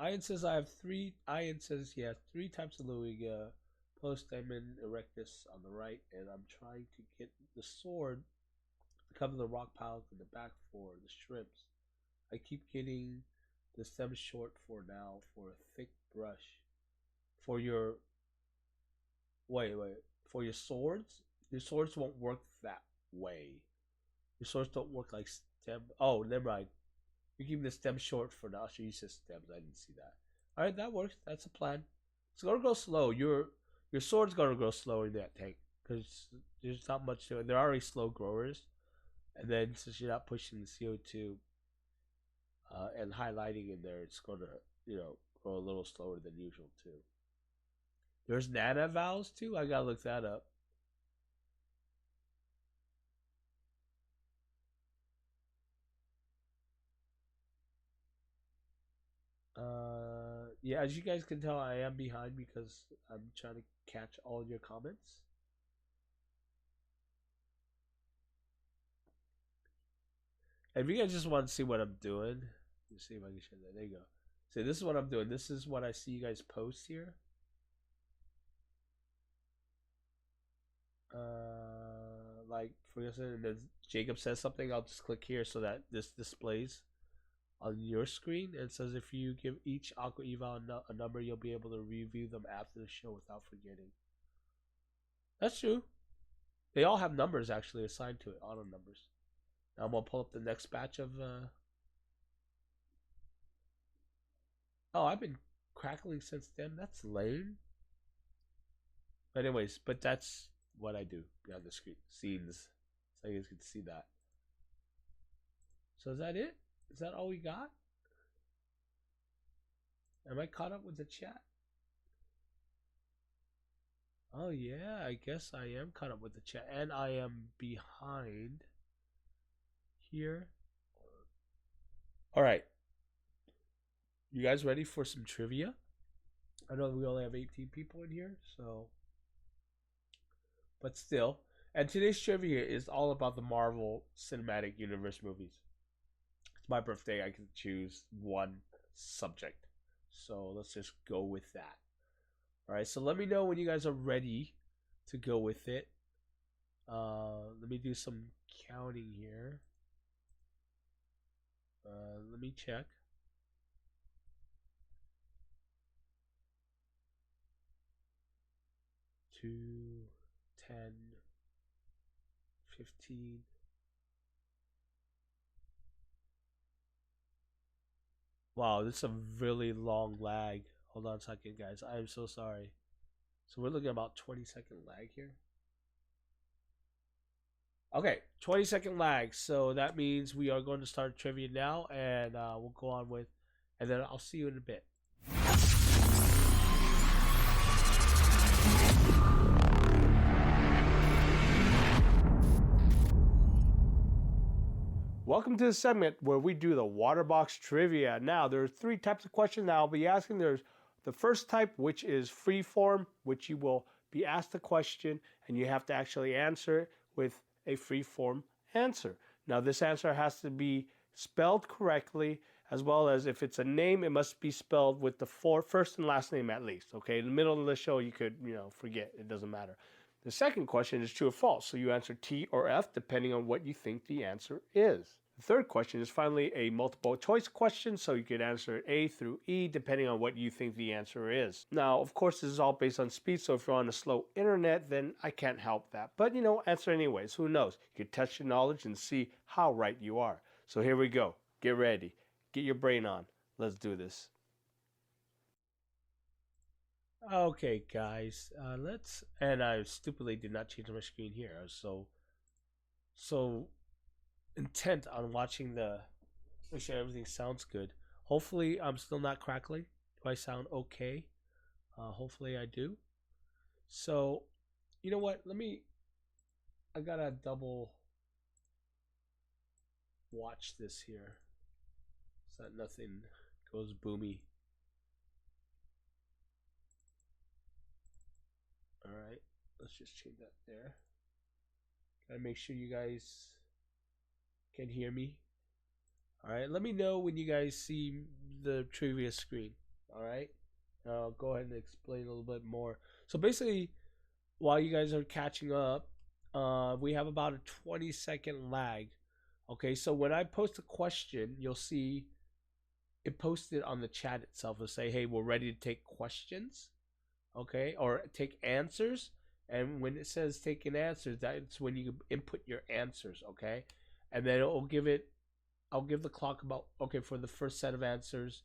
Ian says I have three. Ian says he has three types of Luigia. Post Diamond Erectus on the right, and I'm trying to get the sword to cover the rock piles in the back for the shrimps. I keep getting the stem short for now for a thick brush. For your wait, for your swords won't work that way. Your swords don't work like stem. Oh, never mind. You're keeping the stem short for now. So you said stems. I didn't see that. All right, that works. That's a plan. It's gonna go slow. Your sword's gonna grow slower in that tank because there's not much to it. They're already slow growers, and then since you're not pushing the CO2 and highlighting in there, it's gonna grow a little slower than usual too. There's Nana Vowels too. I gotta look that up. Yeah, as you guys can tell, I am behind because I'm trying to catch all your comments. And if you guys just want to see what I'm doing, let's see if I can show that. There you go. So this is what I'm doing. This is what I see you guys post here. Like for instance, and then Jacob says something, I'll just click here so that this displays on your screen. And it says if you give each Aqua Eval a number, you'll be able to review them after the show without forgetting. That's true. They all have numbers actually assigned to it, auto numbers. Now I'm gonna pull up the next batch of. Oh, I've been crackling since then. That's lame. But anyways, but that's what I do behind the screen scenes. So you guys can see that. So is that it? Is that all we got? Am I caught up with the chat? Oh yeah, I guess I am caught up with the chat, and I am behind here. All right, you guys ready for some trivia? I know we only have 18 people in here, so but still. And today's trivia is all about the Marvel Cinematic Universe movies. It's my birthday. I can choose one subject. So let's just go with that. All right. So let me know when you guys are ready to go with it. Let me do some counting here. Let me check. 2, 10, 15. Wow, this is a really long lag. Hold on a second, guys. I am so sorry. So we're looking at about 20-second lag here. Okay, 20-second lag. So that means we are going to start trivia now, and we'll go on with, and then I'll see you in a bit. Welcome to the segment where we do the water box trivia. Now, there are 3 types of questions that I'll be asking. There's the first type, which is free form, which you will be asked a question and you have to actually answer it with a free form answer. Now, this answer has to be spelled correctly, as well as if it's a name, it must be spelled with the first and last name at least. Okay, in the middle of the show, you could, forget. It doesn't matter. The second question is true or false. So you answer T or F depending on what you think the answer is. The third question is finally a multiple choice question, so you could answer A through E depending on what you think the answer is. Now, of course, this is all based on speed, so if you're on a slow internet, then I can't help that. But, answer anyways. Who knows? You could test your knowledge and see how right you are. So here we go. Get ready. Get your brain on. Let's do this. Okay, guys, let's. And I stupidly did not change my screen here. I was so intent on watching make sure everything sounds good. Hopefully, I'm still not crackling. Do I sound okay? Hopefully, I do. So, you know what? I gotta double watch this here so that nothing goes boomy. All right, let's just change that there. Gotta make sure you guys can hear me. All right, let me know when you guys see the trivia screen. All right. I'll go ahead and explain a little bit more. So basically, while you guys are catching up, we have about a 20-second lag. Okay, so when I post a question, you'll see it posted on the chat itself. It'll say, "Hey, we're ready to take questions." Okay, or take answers. And when it says taking answers, that's when you input your answers. Okay, and then it'll give it. I'll give the clock about okay for the first set of answers,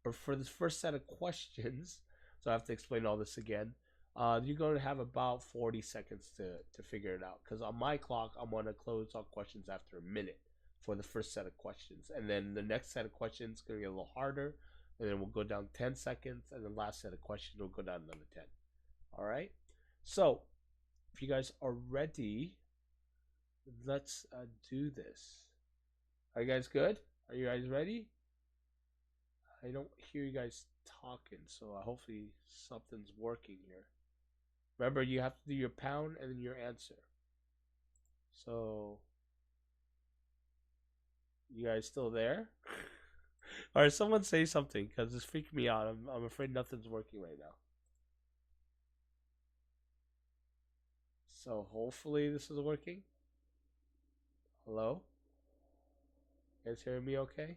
or for the first set of questions. So I have to explain all this again. You're going to have about 40 seconds to figure it out. Because on my clock, I'm going to close all questions after a minute for the first set of questions. And then the next set of questions is going to get a little harder. And then we'll go down 10 seconds. And the last set of questions will go down another 10. All right? So, if you guys are ready, let's do this. Are you guys good? Are you guys ready? I don't hear you guys talking, so hopefully something's working here. Remember, you have to do your pound and then your answer. So, you guys still there? All right, someone say something because it's freaking me out. I'm afraid nothing's working right now. So hopefully this is working. Hello? You guys hearing me okay?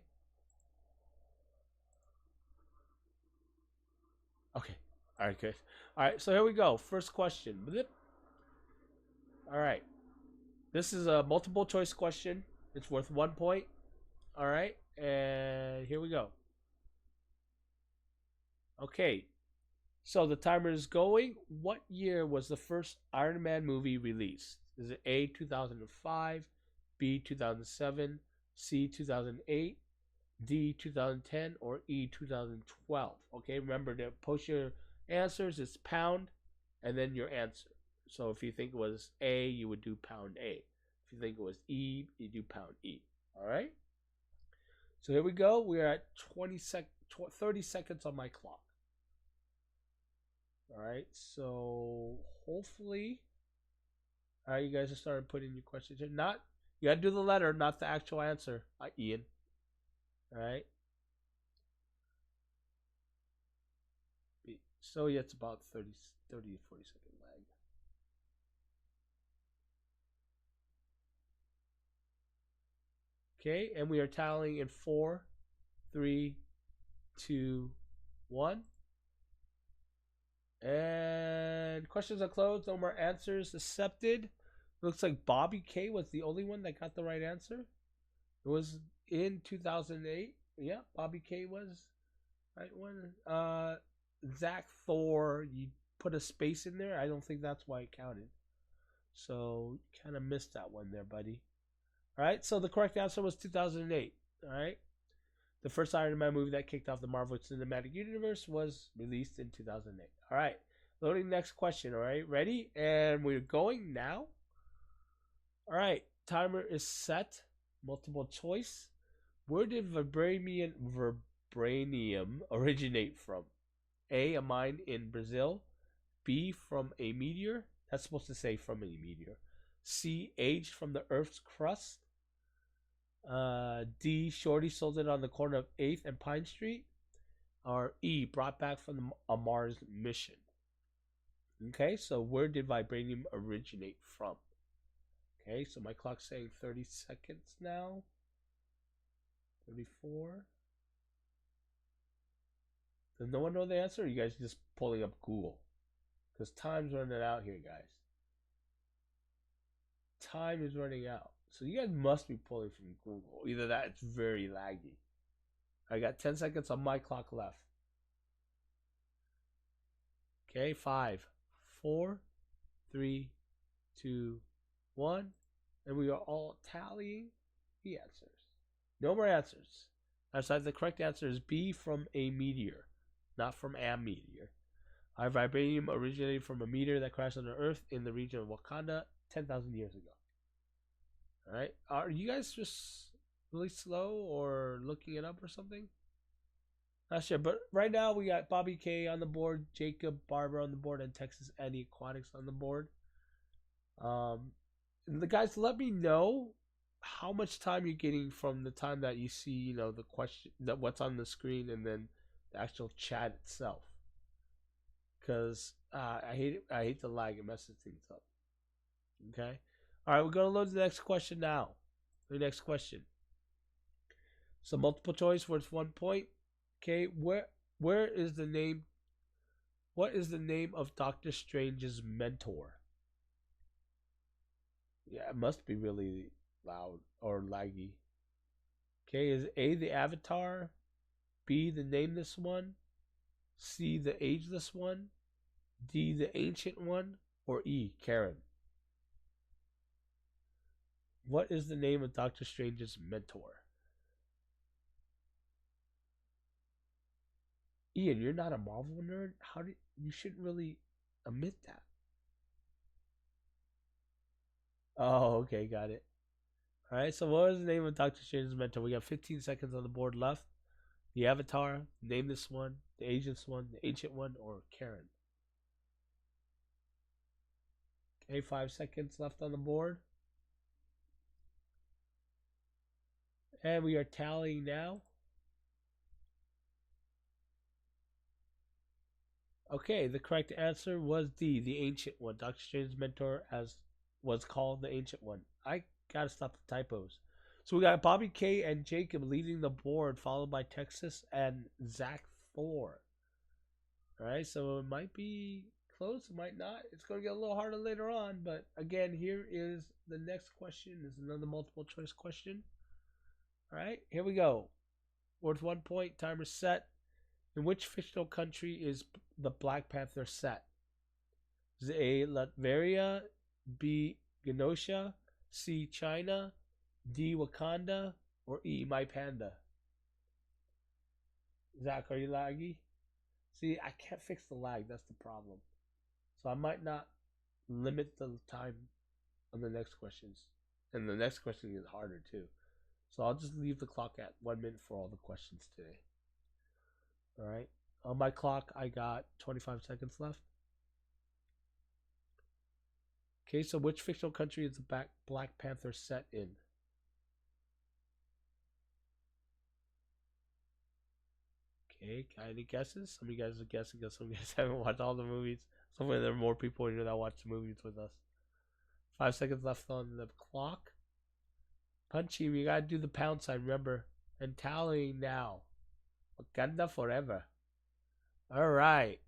Okay. All right, good. All right, so here we go. First question. All right. This is a multiple choice question. It's worth 1 point. All right. And here we go. Okay. So the timer is going. What year was the first Iron Man movie released? Is it A, 2005, B, 2007, C, 2008, D, 2010, or E, 2012? Okay, remember to post your answers. It's pound and then your answer. So if you think it was A, you would do pound A. If you think it was E, you do pound E. All right? So here we go. We're at 30 seconds on my clock. All right, so hopefully, all right, you guys have started putting your questions in. Not, you gotta do the letter, not the actual answer, Ian. All right. So yeah, it's about 30 to 40 second lag. Okay, and we are tallying in 4, 3, 2, 1. And questions are closed. No more answers accepted. Looks like Bobby K was the only one that got the right answer. It was in 2008. Yeah, Bobby K was right one. Zach Thor, you put a space in there. I don't think that's why it counted. So kind of missed that one there, buddy. All right. So the correct answer was 2008. All right. The first Iron Man movie that kicked off the Marvel Cinematic Universe was released in 2008. All right. Loading next question. All right. Ready? And we're going now. All right. Timer is set. Multiple choice. Where did vibranium originate from? A mine in Brazil. B, from a meteor. That's supposed to say from a meteor. C, aged from the Earth's crust. D, Shorty sold it on the corner of 8th and Pine Street. Or E, brought back from a Mars mission. Okay, so where did vibranium originate from? Okay, so my clock's saying 30 seconds now. 34. Does no one know the answer? Or are you guys just pulling up Google? Because time's running out here, guys. Time is running out. So you guys must be pulling from Google. Either that, it's very laggy. I got 10 seconds on my clock left. Okay, 5, 4, 3, 2, 1. And we are all tallying the answers. No more answers. Outside, the correct answer is B, from a meteor, not from a meteor. Our vibranium originated from a meteor that crashed on the Earth in the region of Wakanda 10,000 years ago. All right. Are you guys just really slow or looking it up or something? Not sure. But right now we got Bobby K on the board, Jacob Barber on the board, and Texas Andy Aquatics on the board. The guys, let me know how much time you're getting from the time that you see, the question, that what's on the screen, and then the actual chat itself, because I hate the lag. It messes things up. Okay. All right, we're gonna load the next question now. The next question. So multiple choice worth 1 point. Okay, where is the name? What is the name of Doctor Strange's mentor? Yeah, it must be really loud or laggy. Okay, is A the Avatar, B the Nameless One, C the Ageless One, D the Ancient One, or E Karen? What is the name of Doctor Strange's mentor? Ian, you're not a Marvel nerd. How do you shouldn't really admit that? Oh, okay, got it. All right. So, what was the name of Doctor Strange's mentor? We got 15 seconds on the board left. The Avatar, Nameless One, the Ageless One, the Ancient One, or Karen? Okay, 5 seconds left on the board, and we are tallying now. Okay, the correct answer was D, the Ancient One. Doctor Strange's mentor as was called the Ancient One. I gotta stop the typos. So we got Bobby K and Jacob leading the board, followed by Texas and Zach Thor. All right, so it might be close, it might not. It's going to get a little harder later on, but again, here is the next question. This is another multiple choice question. All right, here we go. Worth 1 point. Timer set. In which fictional country is the Black Panther set? Is it A. Latveria, B. Genosha, C. China, D. Wakanda, or E. My Panda? Zach, are you laggy? See, I can't fix the lag. That's the problem. So I might not limit the time on the next questions. And the next question is harder too. So I'll just leave the clock at 1 minute for all the questions today. All right. On my clock, I got 25 seconds left. Okay, so which fictional country is the Black Panther set in? Okay, got any guesses? Some of you guys are guessing because some of you guys haven't watched all the movies. Some of there are more people here that watch the movies with us. 5 seconds left on the clock. Punchy, we gotta do the pound sign, remember. And tallying now. Wakanda forever. Alright.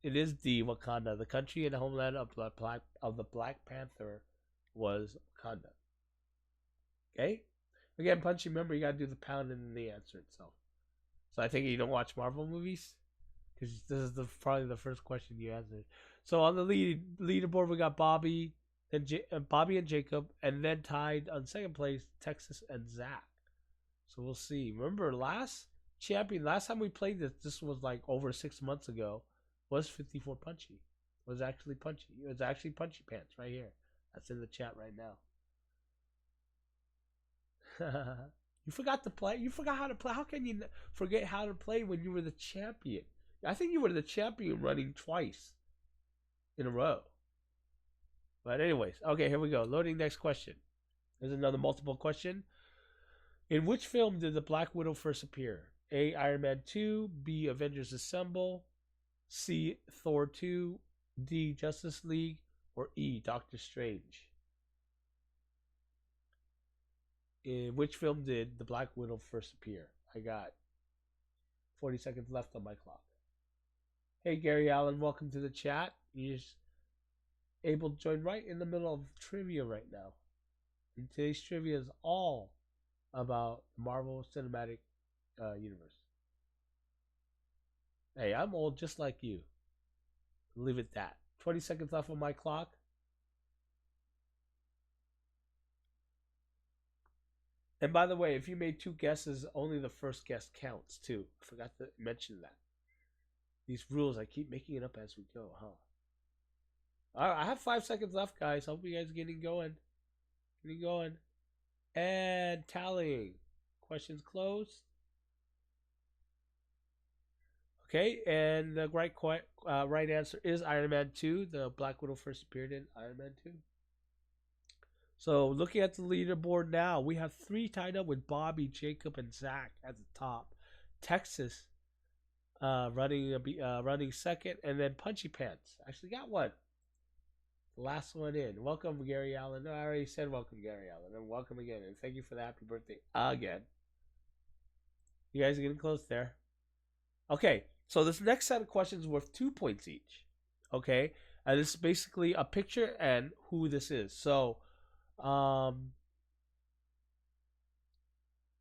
It is D, Wakanda. The country and homeland of the Black Panther was Wakanda. Okay? Again, Punchy, remember you gotta do the pound and then the answer itself. So I think you don't watch Marvel movies? Because this is probably the first question you answered. So on the leaderboard, we got Bobby and Jacob, and then tied on second place Texas and Zach. So we'll see. Remember last time we played this was like over 6 months ago. Was 54 Punchy? Was actually Punchy? It was actually Punchy Pants right here. That's in the chat right now. You forgot to play. You forgot how to play. How can you forget how to play when you were the champion? I think you were the champion running twice in a row. But anyways, okay, here we go. Loading next question. There's another multiple question. In which film did the Black Widow first appear? A. Iron Man 2, B. Avengers Assemble, C. Thor 2, D. Justice League, or E. Doctor Strange? In which film did the Black Widow first appear? I got 40 seconds left on my clock. Hey, Gary Allen, welcome to the chat. You're just able to join right in the middle of trivia right now. And today's trivia is all about Marvel Cinematic Universe. Hey, I'm old just like you. Leave it that. 20 seconds left on my clock. And by the way, if you made 2 guesses, only the first guess counts too. I forgot to mention that. These rules, I keep making it up as we go, huh? Alright, I have 5 seconds left, guys. Hope you guys are getting going. And tallying. Questions closed. Okay, and the right answer is Iron Man 2. The Black Widow first appeared in Iron Man 2. So looking at the leaderboard now, we have 3 tied up with Bobby, Jacob, and Zach at the top. Texas running second, and then Punchy Pants. Actually got one. The last one in. Welcome, Gary Allen. No, I already said welcome, Gary Allen. And welcome again. And thank you for the happy birthday again. You guys are getting close there. Okay, so this next set of questions is worth 2 points each. Okay, and this is basically a picture and who this is. So,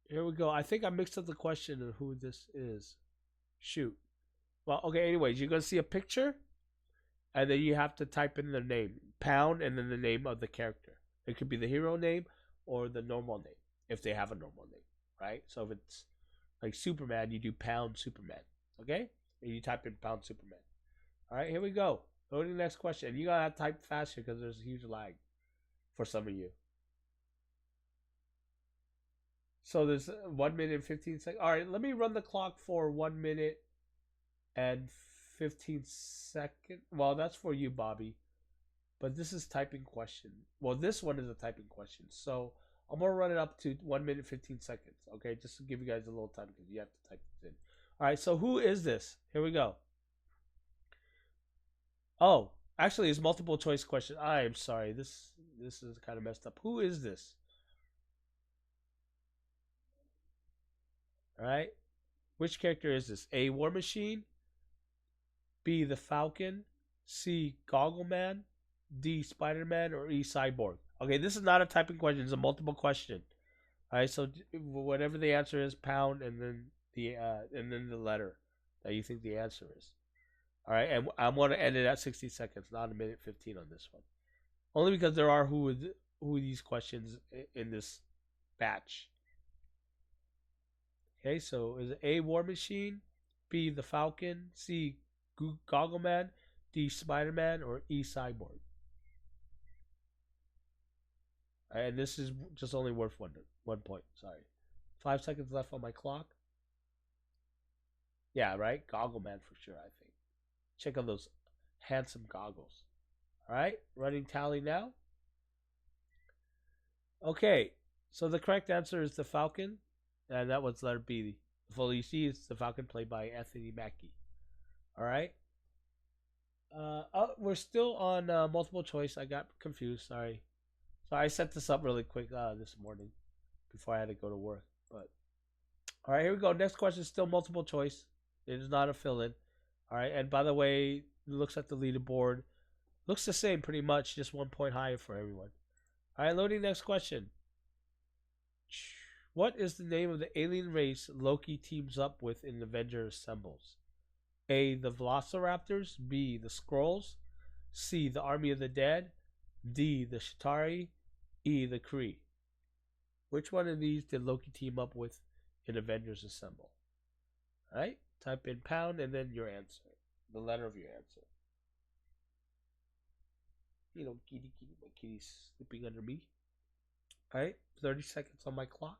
here we go. I think I mixed up the question of who this is. Shoot. Well, okay, anyways, you're going to see a picture, and then you have to type in the name, pound, and then the name of the character. It could be the hero name or the normal name, if they have a normal name, right? So if it's like Superman, you do pound Superman, okay? And you type in pound Superman. All right, here we go. Go to the next question. You got to type faster because there's a huge lag for some of you. So there's 1 minute and 15 seconds. All right, let me run the clock for 1 minute and 15 seconds. Well, that's for you, Bobby. But this is typing question. Well, this one is a typing question. So I'm going to run it up to 1 minute, 15 seconds. Okay, just to give you guys a little time because you have to type this in. All right, so who is this? Here we go. Oh, actually, it's multiple choice question. I am sorry. This is kind of messed up. Who is this? All right. Which character is this? A. War Machine. B. The Falcon. C. Goggle Man. D. Spider Man. Or E. Cyborg. Okay, this is not a typing question. It's a multiple question. All right. So whatever the answer is, pound and then the letter that you think the answer is. All right, and I'm going to end it at 60 seconds, not a minute 15 on this one. Only because there are who these questions in this batch. Okay, so is it A. War Machine, B. The Falcon, C. Goggle Man, D. Spider Man, or E. Cyborg? And this is just only worth 1 point. Sorry, 5 seconds left on my clock. Yeah, right. Goggle Man for sure. I think. Check out those handsome goggles. All right, running tally now. Okay, so the correct answer is the Falcon, and that was letter B. The full you see is the Falcon played by Anthony Mackie. All right. We're still on multiple choice. I got confused. Sorry. So I set this up really quick this morning before I had to go to work. But all right, here we go. Next question is still multiple choice. It is not a fill-in. All right, and by the way, looks at the leaderboard. Looks the same pretty much, just 1 point higher for everyone. All right, loading next question. What is the name of the alien race Loki teams up with in Avengers Assembles? A. The Velociraptors. B. The Skrulls. C. The Army of the Dead. D. The Chitauri. E. The Kree. Which one of these did Loki team up with in Avengers Assemble? All right, type in pound and then your answer, the letter of your answer. You know, kitty, my kitty's sleeping under me. All right, 30 seconds on my clock.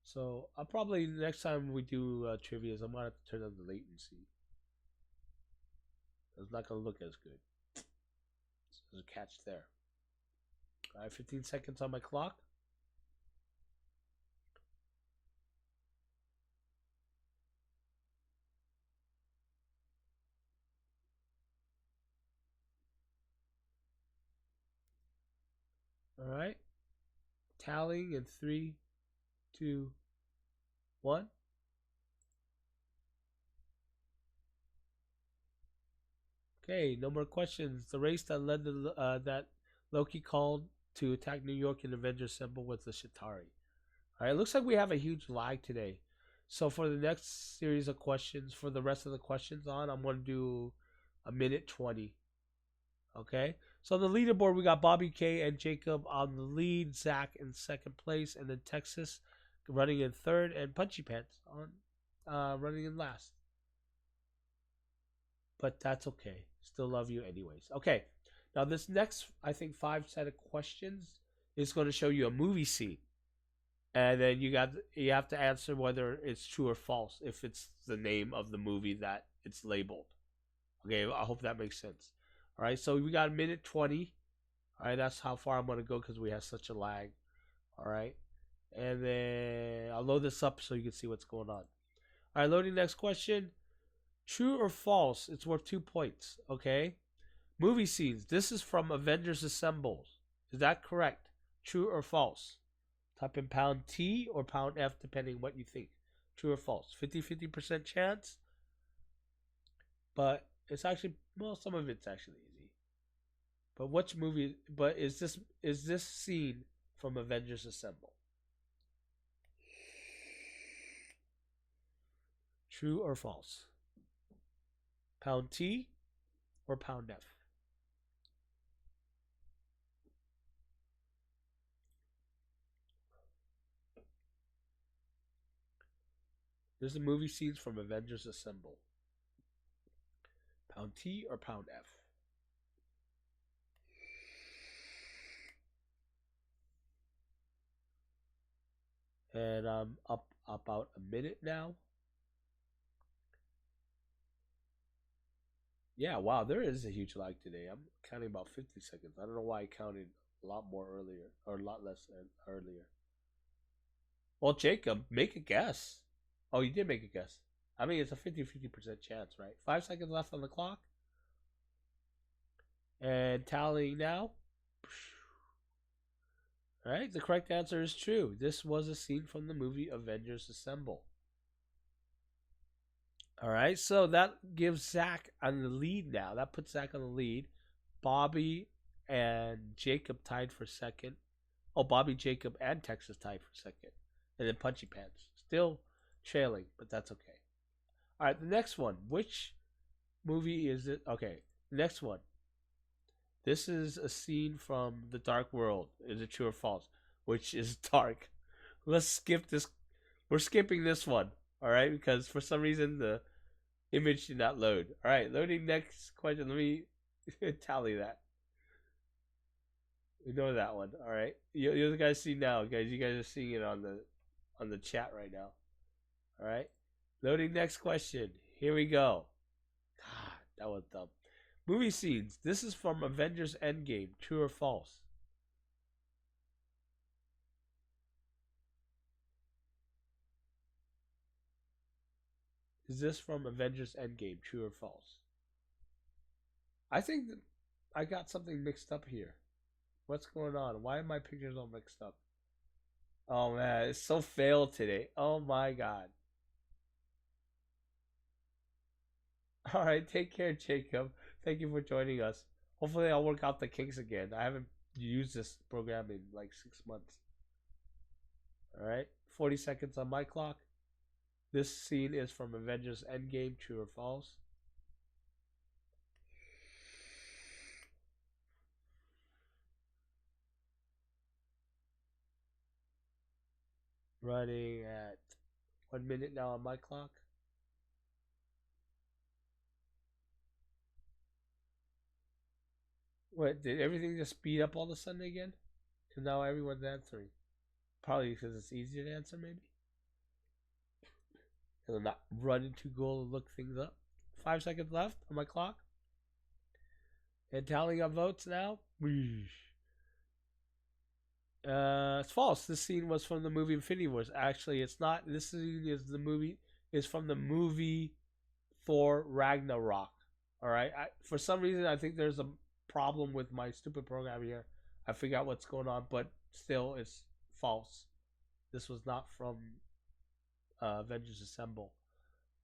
So I'll probably next time we do trivias, I'm gonna have to turn on the latency. It's not gonna look as good. So there's a catch there. All right, 15 seconds on my clock. All right, tallying in 3, 2, 1. Okay, no more questions. The race that led that Loki called to attack New York in Avengers Assemble was the Chitauri. All right, it looks like we have a huge lag today. So for the next series of questions, for the rest of the questions I'm going to do a minute 20. Okay, so the leaderboard, we got Bobby K and Jacob on the lead, Zach in second place, and then Texas running in third, and Punchy Pants on running in last. But that's okay. Still love you anyways. Okay, now this next, I think, 5 set of questions is going to show you a movie scene, and then you have to answer whether it's true or false if it's the name of the movie that it's labeled. Okay, I hope that makes sense. All right, so we got a minute 20. All right, that's how far I'm going to go because we have such a lag. All right, And then I'll load this up so you can see what's going on. All right, loading next question. True or false? It's worth 2 points. Okay. Movie scenes. This is from Avengers Assemble. Is that correct? True or false? Type in pound T or pound F depending what you think. True or false? 50-50% chance. But it's actually, well, some of it's actually easy. But which movie? But is this scene from Avengers Assemble? True or false? Pound T or pound F? This is a movie scenes from Avengers Assemble. Pound T or pound F? And I'm up about a minute now. Yeah, wow, there is a huge lag today. I'm counting about 50 seconds. I don't know why I counted a lot more earlier, or a lot less than earlier. Well, Jacob, make a guess. Oh, you did make a guess. I mean, it's a 50-50% chance, right? 5 seconds left on the clock. And tallying now. All right, the correct answer is true. This was a scene from the movie Avengers Assemble. All right, so that gives Zach on the lead now. That puts Zach on the lead. Bobby and Jacob tied for second. Oh, Bobby, Jacob, and Texas tied for second. And then Punchy Pants still trailing, but that's okay. All right, the next one. Which movie is it? Okay, next one. This is a scene from The Dark World. Is it true or false? Which is dark. Let's skip this. We're skipping this one. All right, because for some reason the image did not load. All right, loading next question. Let me tally that. We know that one. All right, you guys see now, guys. You guys are seeing it on the chat right now. All right, loading next question. Here we go. God, that was dumb. Movie scenes. This is from Avengers Endgame. True or false? Is this from Avengers Endgame? True or false? I think that I got something mixed up here. What's going on? Why are my pictures all mixed up? Oh man, it's so failed today. Oh my god. All right, take care, Jacob. Thank you for joining us. Hopefully, I'll work out the kinks again. I haven't used this program in like 6 months. All right, 40 seconds on my clock. This scene is from Avengers Endgame. True or false? Running at 1 minute now on my clock. What, did everything just speed up all of a sudden again? Because now everyone's answering. Probably because it's easier to answer, maybe. Because I'm not running to go look things up. 5 seconds left on my clock. And tallying up votes now. It's false. This scene was from the movie Infinity Wars. Actually, it's not. This scene is from the movie Thor Ragnarok. All right. For some reason, I think there's a problem with my stupid program here. I figure out what's going on, but still, it's false. This was not from Avengers Assemble.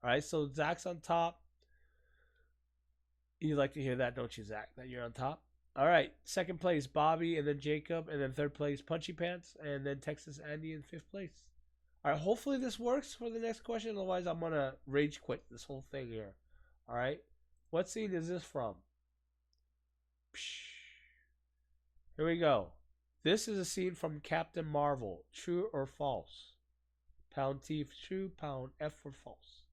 All right. So Zach's on top. You like to hear that, don't you, Zach? That you're on top. All right, second place Bobby, and then Jacob, and then third place Punchy Pants, and then Texas Andy in fifth place. All right, hopefully this works for the next question. Otherwise, I'm gonna rage quit this whole thing here. All right, what scene is this from? Here we go. This is a scene from Captain Marvel. True or false? Pound T for true, pound F for false.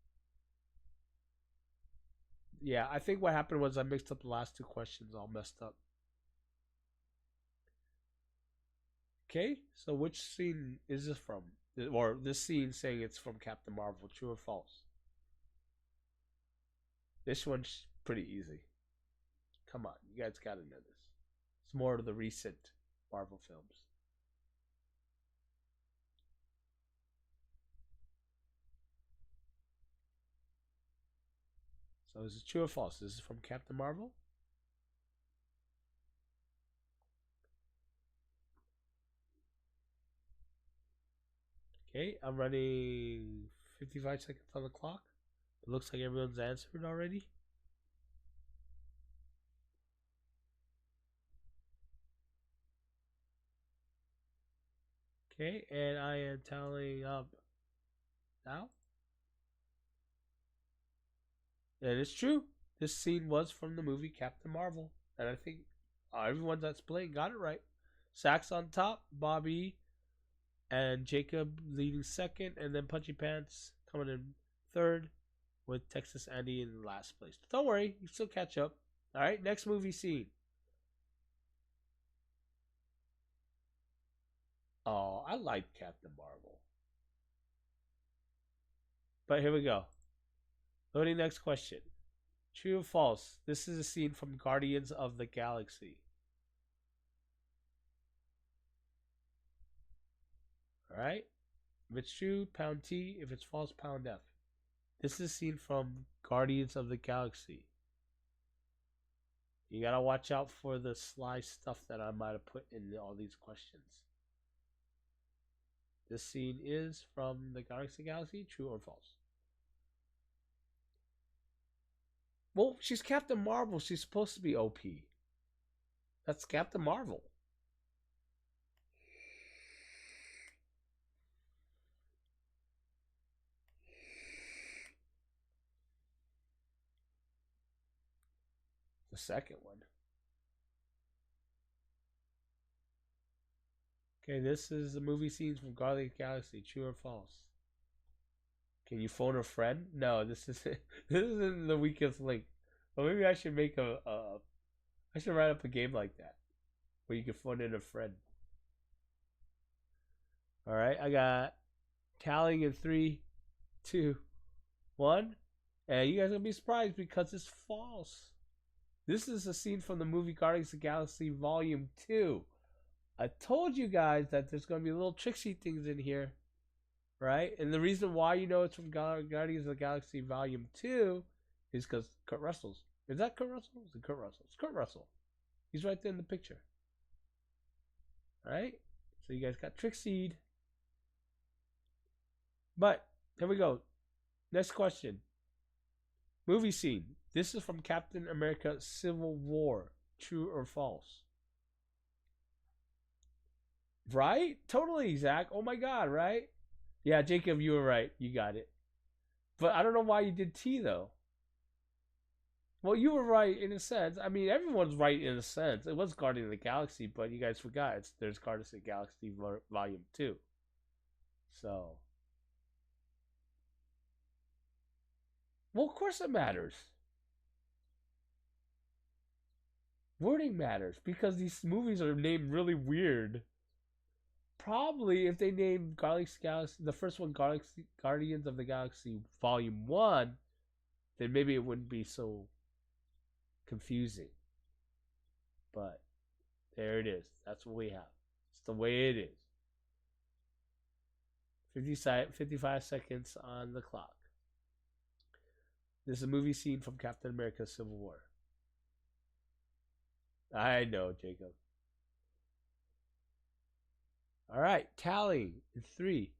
Yeah, I think what happened was I mixed up the last two questions, all messed up. Okay, so which scene is this from? Or this scene saying it's from Captain Marvel, true or false? This one's pretty easy. Come on, you guys gotta know this. It's more of the recent Marvel films. So is it true or false? This is from Captain Marvel. Okay, I'm running 55 seconds on the clock. It looks like everyone's answered already. Okay, and I am tallying up now. And it's true. This scene was from the movie Captain Marvel. And I think everyone that's playing got it right. Zach's on top, Bobby and Jacob leading second, and then Punchy Pants coming in third, with Texas Andy in last place. Don't worry, you still catch up. All right, next movie scene. Oh, I like Captain Marvel. But here we go. Loading next question. True or false? This is a scene from Guardians of the Galaxy. All right. If it's true, pound T. If it's false, pound F. This is a scene from Guardians of the Galaxy. You gotta watch out for the sly stuff that I might have put in all these questions. This scene is from the Galaxy. True or false? Well, she's Captain Marvel. She's supposed to be OP. That's Captain Marvel. The second one. Okay, this is the movie scenes from Guardians of the Galaxy. True or false? Can you phone a friend? No, this is this isn't the weakest link. But maybe I should make I should write up a game like that where you can phone in a friend. All right, I got tallying in 3, 2, 1, and you guys are gonna be surprised because it's false. This is a scene from the movie Guardians of the Galaxy Volume 2. I told you guys that there's gonna be little tricksy things in here, right? And the reason why you know it's from Guardians of the Galaxy Volume 2 is because Kurt Russell's. Is that Kurt Russell? Is it Kurt Russell? It's Kurt Russell. He's right there in the picture. Alright? So you guys got tricksyed. But, here we go. Next question. Movie scene. This is from Captain America Civil War. True or false? Right? Totally, Zach. Oh my god, right? Yeah, Jacob, you were right. You got it. But I don't know why you did T, though. Well, you were right in a sense. I mean, everyone's right in a sense. It was Guardian of the Galaxy, but you guys forgot. There's Guardians of the Galaxy Volume 2. So. Well, of course it matters. Wording matters because these movies are named really weird. Probably if they named the first one Guardians of the Galaxy Volume 1, then maybe it wouldn't be so confusing. But there it is. That's what we have. It's the way it is. 55 seconds on the clock. This is a movie scene from Captain America Civil War. I know, Jacob. All right, tally in 3,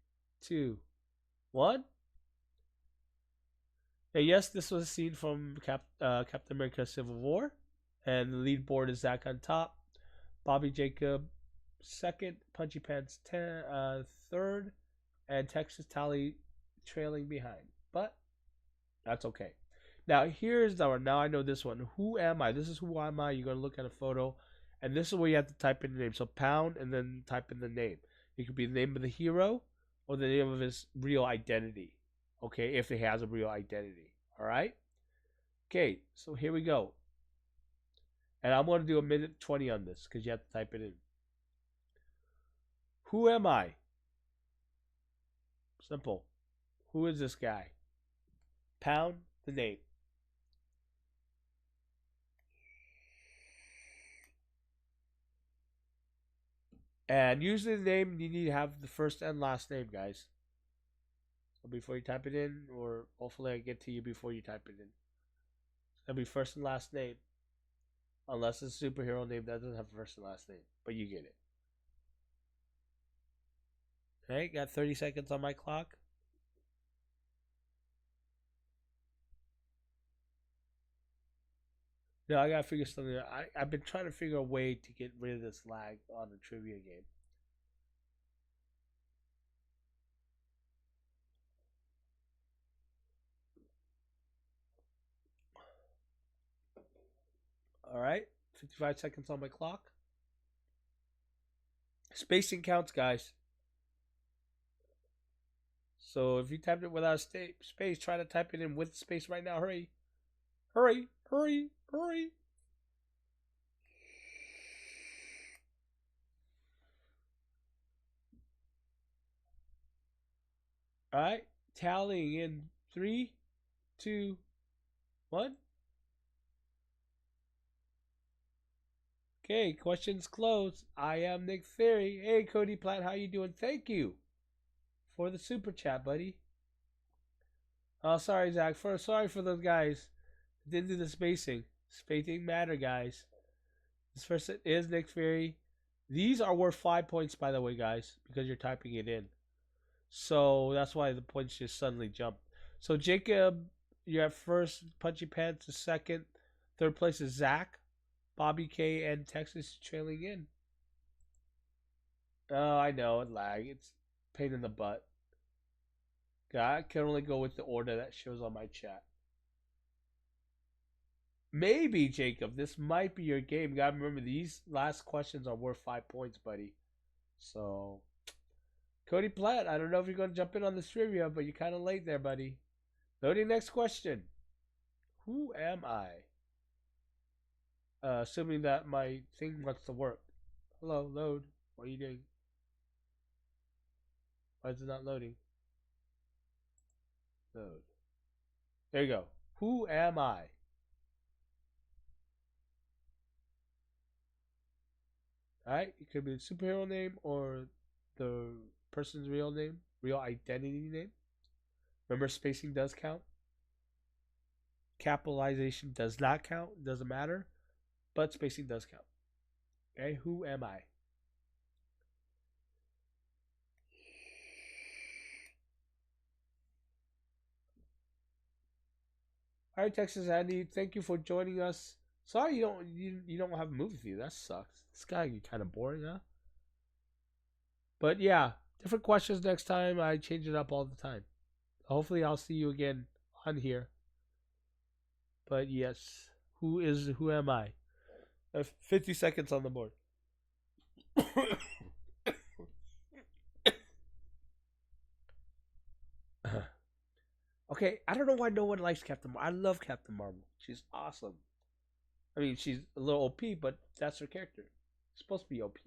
2, 1. And yes, this was a scene from Captain America Civil War. And the lead board is Zach on top, Bobby Jacob second, Punchy Pants third, and Texas Tally trailing behind. But that's okay. Now here's the one. Now I know this one. Who am I? This is who am I. You're gonna look at a photo, and this is where you have to type in the name. So pound and then type in the name. It could be the name of the hero or the name of his real identity. Okay, if he has a real identity. All right. Okay, so here we go. And I'm going to do 1:20 on this because you have to type it in. Who am I? Simple. Who is this guy? Pound the name. And usually the name, you need to have the first and last name, guys. So before you type it in, or hopefully I get to you before you type it in. That'd be first and last name. Unless it's a superhero name that doesn't have first and last name. But you get it. Alright, got 30 seconds on my clock. No, I gotta figure something out. I've been trying to figure a way to get rid of this lag on the trivia game. Alright, 55 seconds on my clock. Spacing counts, guys. So if you typed it without a space, try to type it in with space right now. Hurry. Hurry, hurry, hurry. Alright, tallying in 3, 2, 1. Okay, questions closed. I am Nick Theory. Hey, Cody Platt, how you doing? Thank you for the super chat, buddy. Oh, sorry, Zach. Sorry for those guys. Didn't do the spacing. Spacing matter, guys. This person is Nick Fury. These are worth 5 points, by the way, guys, because you're typing it in. So that's why the points just suddenly jumped. So Jacob, you're at first. Punchy Pants is second. Third place is Zach. Bobby K and Texas trailing in. Oh, I know it lag. It's pain in the butt. I can only go with the order that shows on my chat. Maybe, Jacob, this might be your game. You gotta remember, these last questions are worth 5 points, buddy. So, Cody Platt, I don't know if you're gonna jump in on this trivia, but you're kind of late there, buddy. Loading next question. Who am I? Assuming that my thing wants to work. Hello, load. What are you doing? Why is it not loading? Load. There you go. Who am I? Alright, it could be the superhero name or the person's real name, real identity name. Remember, spacing does count. Capitalization does not count. Doesn't matter. But spacing does count. Okay, who am I? All right, Texas Andy, thank you for joining us. Sorry you don't have a movie with you. That sucks. This guy kind of boring, huh? But yeah, different questions next time. I change it up all the time. Hopefully, I'll see you again on here. But yes, who am I? 50 seconds on the board. Okay, I don't know why no one likes Captain Marvel. I love Captain Marvel. She's awesome. I mean, she's a little OP, but that's her character. She's supposed to be OP.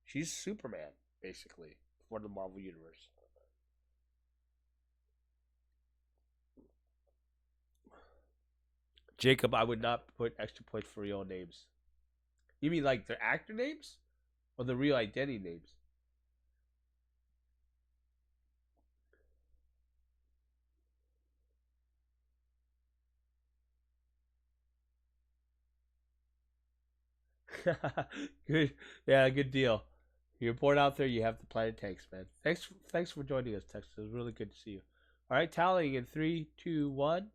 She's Superman, basically, for the Marvel Universe. Jacob, I would not put extra points for real names. You mean like the actor names? Or the real identity names? Good. Yeah, good deal. You're born out there, you have the planet tanks, man. Thanks for joining us, Texas. It was really good to see you. Alright, tallying in 3, 2, 1.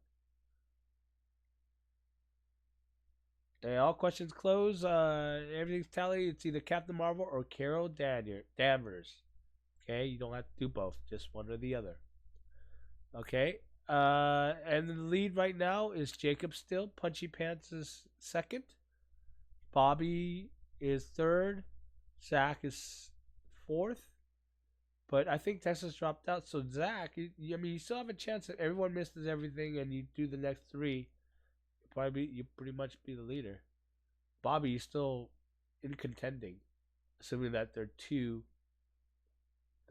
Okay, all questions closed. Everything's tallied. It's either Captain Marvel or Carol Danvers. Okay, you don't have to do both, just one or the other. Okay. And the lead right now is Jacob still. Punchy Pants is second. Bobby is third. Zach is fourth. But I think Texas dropped out. So Zach, I mean, you still have a chance if everyone misses everything and you do the next three. You pretty much be the leader. Bobby, you still in contending, assuming that the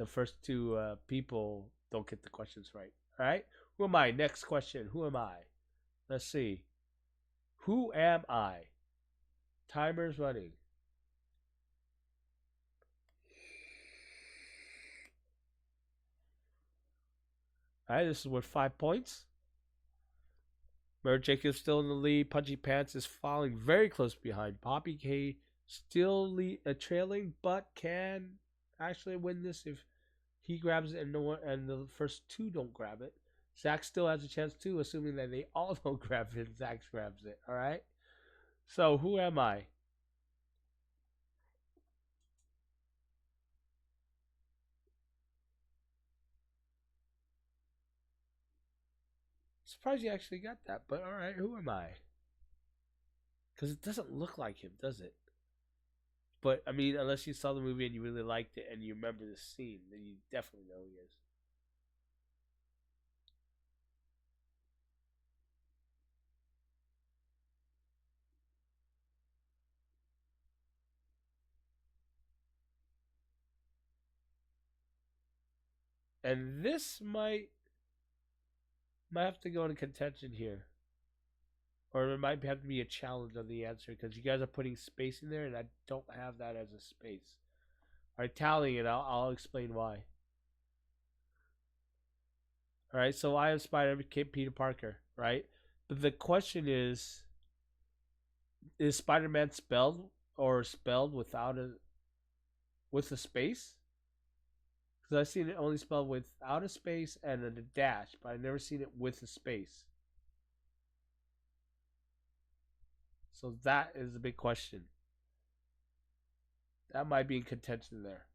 first two people don't get the questions right. All right. Who am I? Next question. Who am I? Let's see. Who am I? Timer's running. All right. This is worth 5 points. Mary Jacobs still in the lead. Punchy Pants is falling very close behind. Poppy K still trailing, but can actually win this if he grabs it and no one and the first two don't grab it. Zach still has a chance too, assuming that they all don't grab it. Zach grabs it. All right. So who am I? Surprised you actually got that, but all right. Who am I? Because it doesn't look like him, does it? But I mean, unless you saw the movie and you really liked it and you remember the scene, then you definitely know who he is. And this might have to go into contention here, or it might have to be a challenge on the answer because you guys are putting space in there, and I don't have that as a space. All right, tallying it, I'll explain why. All right, so I have Spider Peter Parker, right? But the question is Spider-Man spelled or spelled without a space? Because I've seen it only spelled without a space and a dash, but I've never seen it with a space. So that is a big question. That might be in contention there.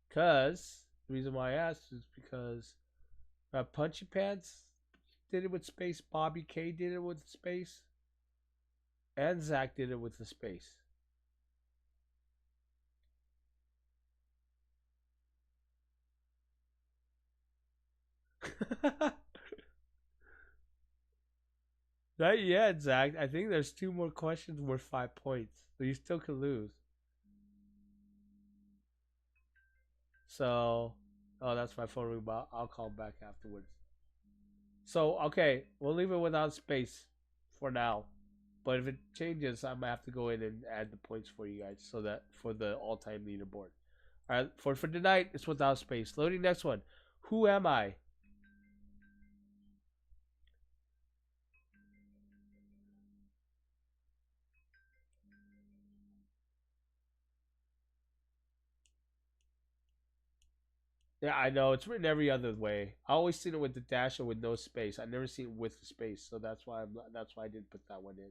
Because the reason why I asked is because Punchy Pants did it with space, Bobby K did it with space, and Zach did it with the space. Not yet, Zach. I think there's two more questions worth 5 points, so you still could lose. So, oh, that's my phone ring, but I'll call back afterwards. So, okay, we'll leave it without space for now. But if it changes, I might have to go in and add the points for you guys so that for the all-time leaderboard. All right, for tonight, it's without space. Loading next one. Who am I? Yeah, I know it's written every other way. I always seen it with the dash or with no space. I never seen it with the space, so that's why I didn't put that one in.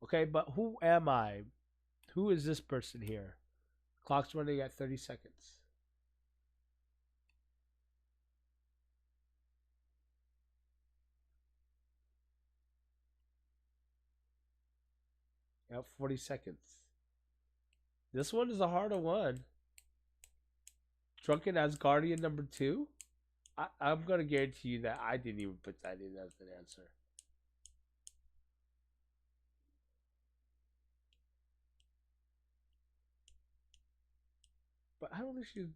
Okay, but who am I? Who is this person here? Clock's running at 30 seconds. Yep, 40 seconds. This one is a harder one. Drunken Asgardian number 2? I'm going to guarantee you that I didn't even put that in as an answer. But I don't think she's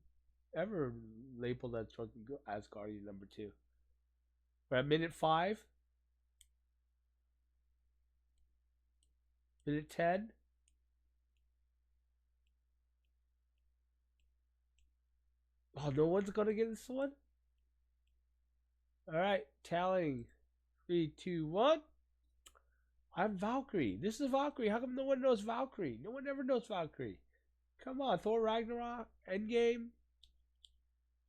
ever labeled as Drunken Asgardian number 2. We're at minute 5. Minute 10. Oh, no one's going to get this one? Alright, tallying. 3, 2, 1. I'm Valkyrie. This is Valkyrie. How come no one knows Valkyrie? No one ever knows Valkyrie. Come on, Thor Ragnarok, Endgame.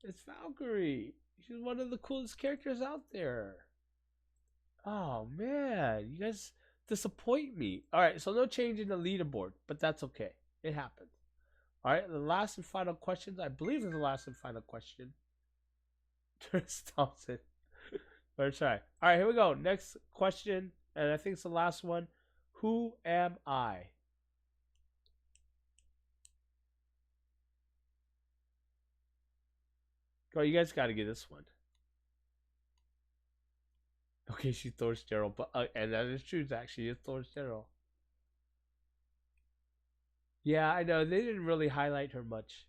It's Valkyrie. She's one of the coolest characters out there. Oh man, you guys disappoint me. Alright, so no change in the leaderboard, but that's okay. It happens. Alright, the last and final question. I believe is the last and final question. Tristan Thompson. Let's try. Alright, here we go. Next question, and I think it's the last one. Who am I? Go, you guys got to get this one. Okay, she's Thor's Gerald, but and that is true. Actually, it's Thor's Gerald. Yeah, I know they didn't really highlight her much,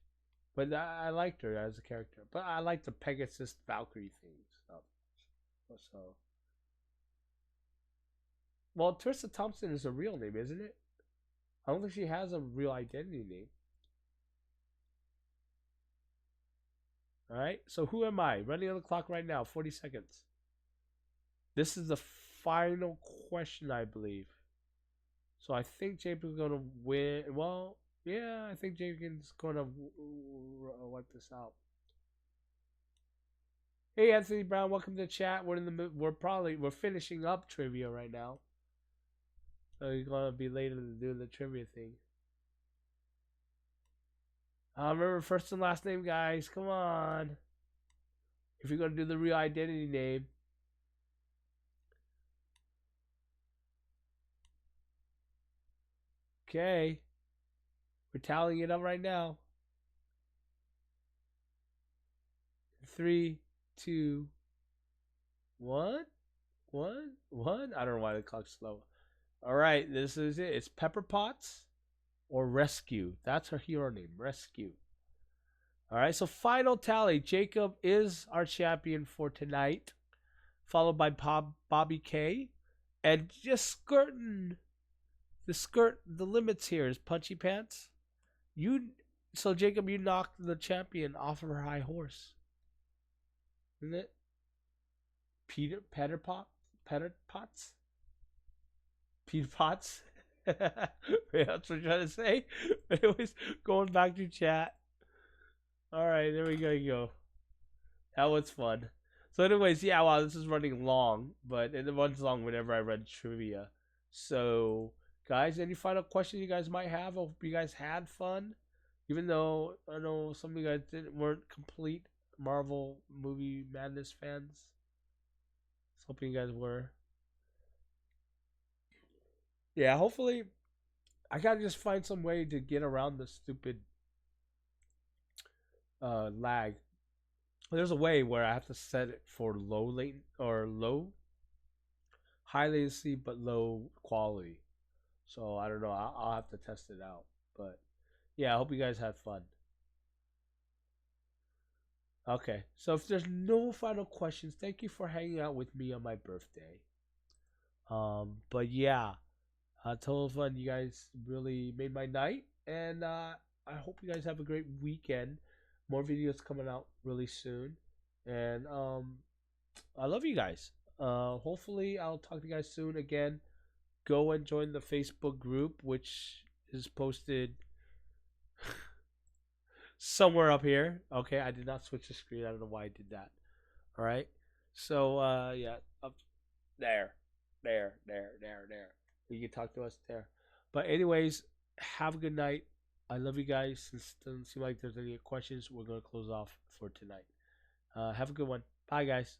but I liked her as a character. But I like the Pegasus Valkyrie thing stuff. So, well, Trista Thompson is a real name, isn't it? I don't think she has a real identity name. All right. So who am I? Running on the clock right now. 40 seconds. This is the final question, I believe. So I think Jacob's gonna win. Well, yeah, I think Jacob's gonna wipe this out. Hey, Anthony Brown, welcome to the chat. We're finishing up trivia right now. So you're gonna be later to do the trivia thing. Remember first and last name, guys. Come on. If you're gonna do the real identity name. Okay. We're tallying it up right now. 3, 2, 1, 1, 1. I don't know why the clock's slow. All right, this is it. It's Pepper Potts or Rescue. That's her hero name, Rescue. All right, so final tally. Jacob is our champion for tonight, followed by Bobby K. And just skirting the limits here is Punchy Pants. So Jacob, you knocked the champion off of her high horse. Isn't it? Peter Potts? Peter Potts? That's what I'm trying to say. Anyways, going back to chat. Alright, there we go. That was fun. So anyways, yeah, wow, this is running long, but it runs long whenever I run trivia. So, guys, any final questions you guys might have? I hope you guys had fun. Even though I know some of you guys weren't complete Marvel movie madness fans. I was hoping you guys were. Yeah, hopefully I gotta just find some way to get around the stupid lag. There's a way where I have to set it for high latency but low quality. So I don't know. I'll have to test it out. But yeah, I hope you guys had fun. Okay, so if there's no final questions, thank you for hanging out with me on my birthday. But yeah, total fun. You guys really made my night, and I hope you guys have a great weekend. More videos coming out really soon, and I love you guys. Hopefully I'll talk to you guys soon again. Go and join the Facebook group, which is posted somewhere up here. Okay, I did not switch the screen. I don't know why I did that. All right. So yeah, up there. You can talk to us there. But anyways, have a good night. I love you guys. Since it doesn't seem like there's any questions, we're gonna close off for tonight. Have a good one. Bye guys.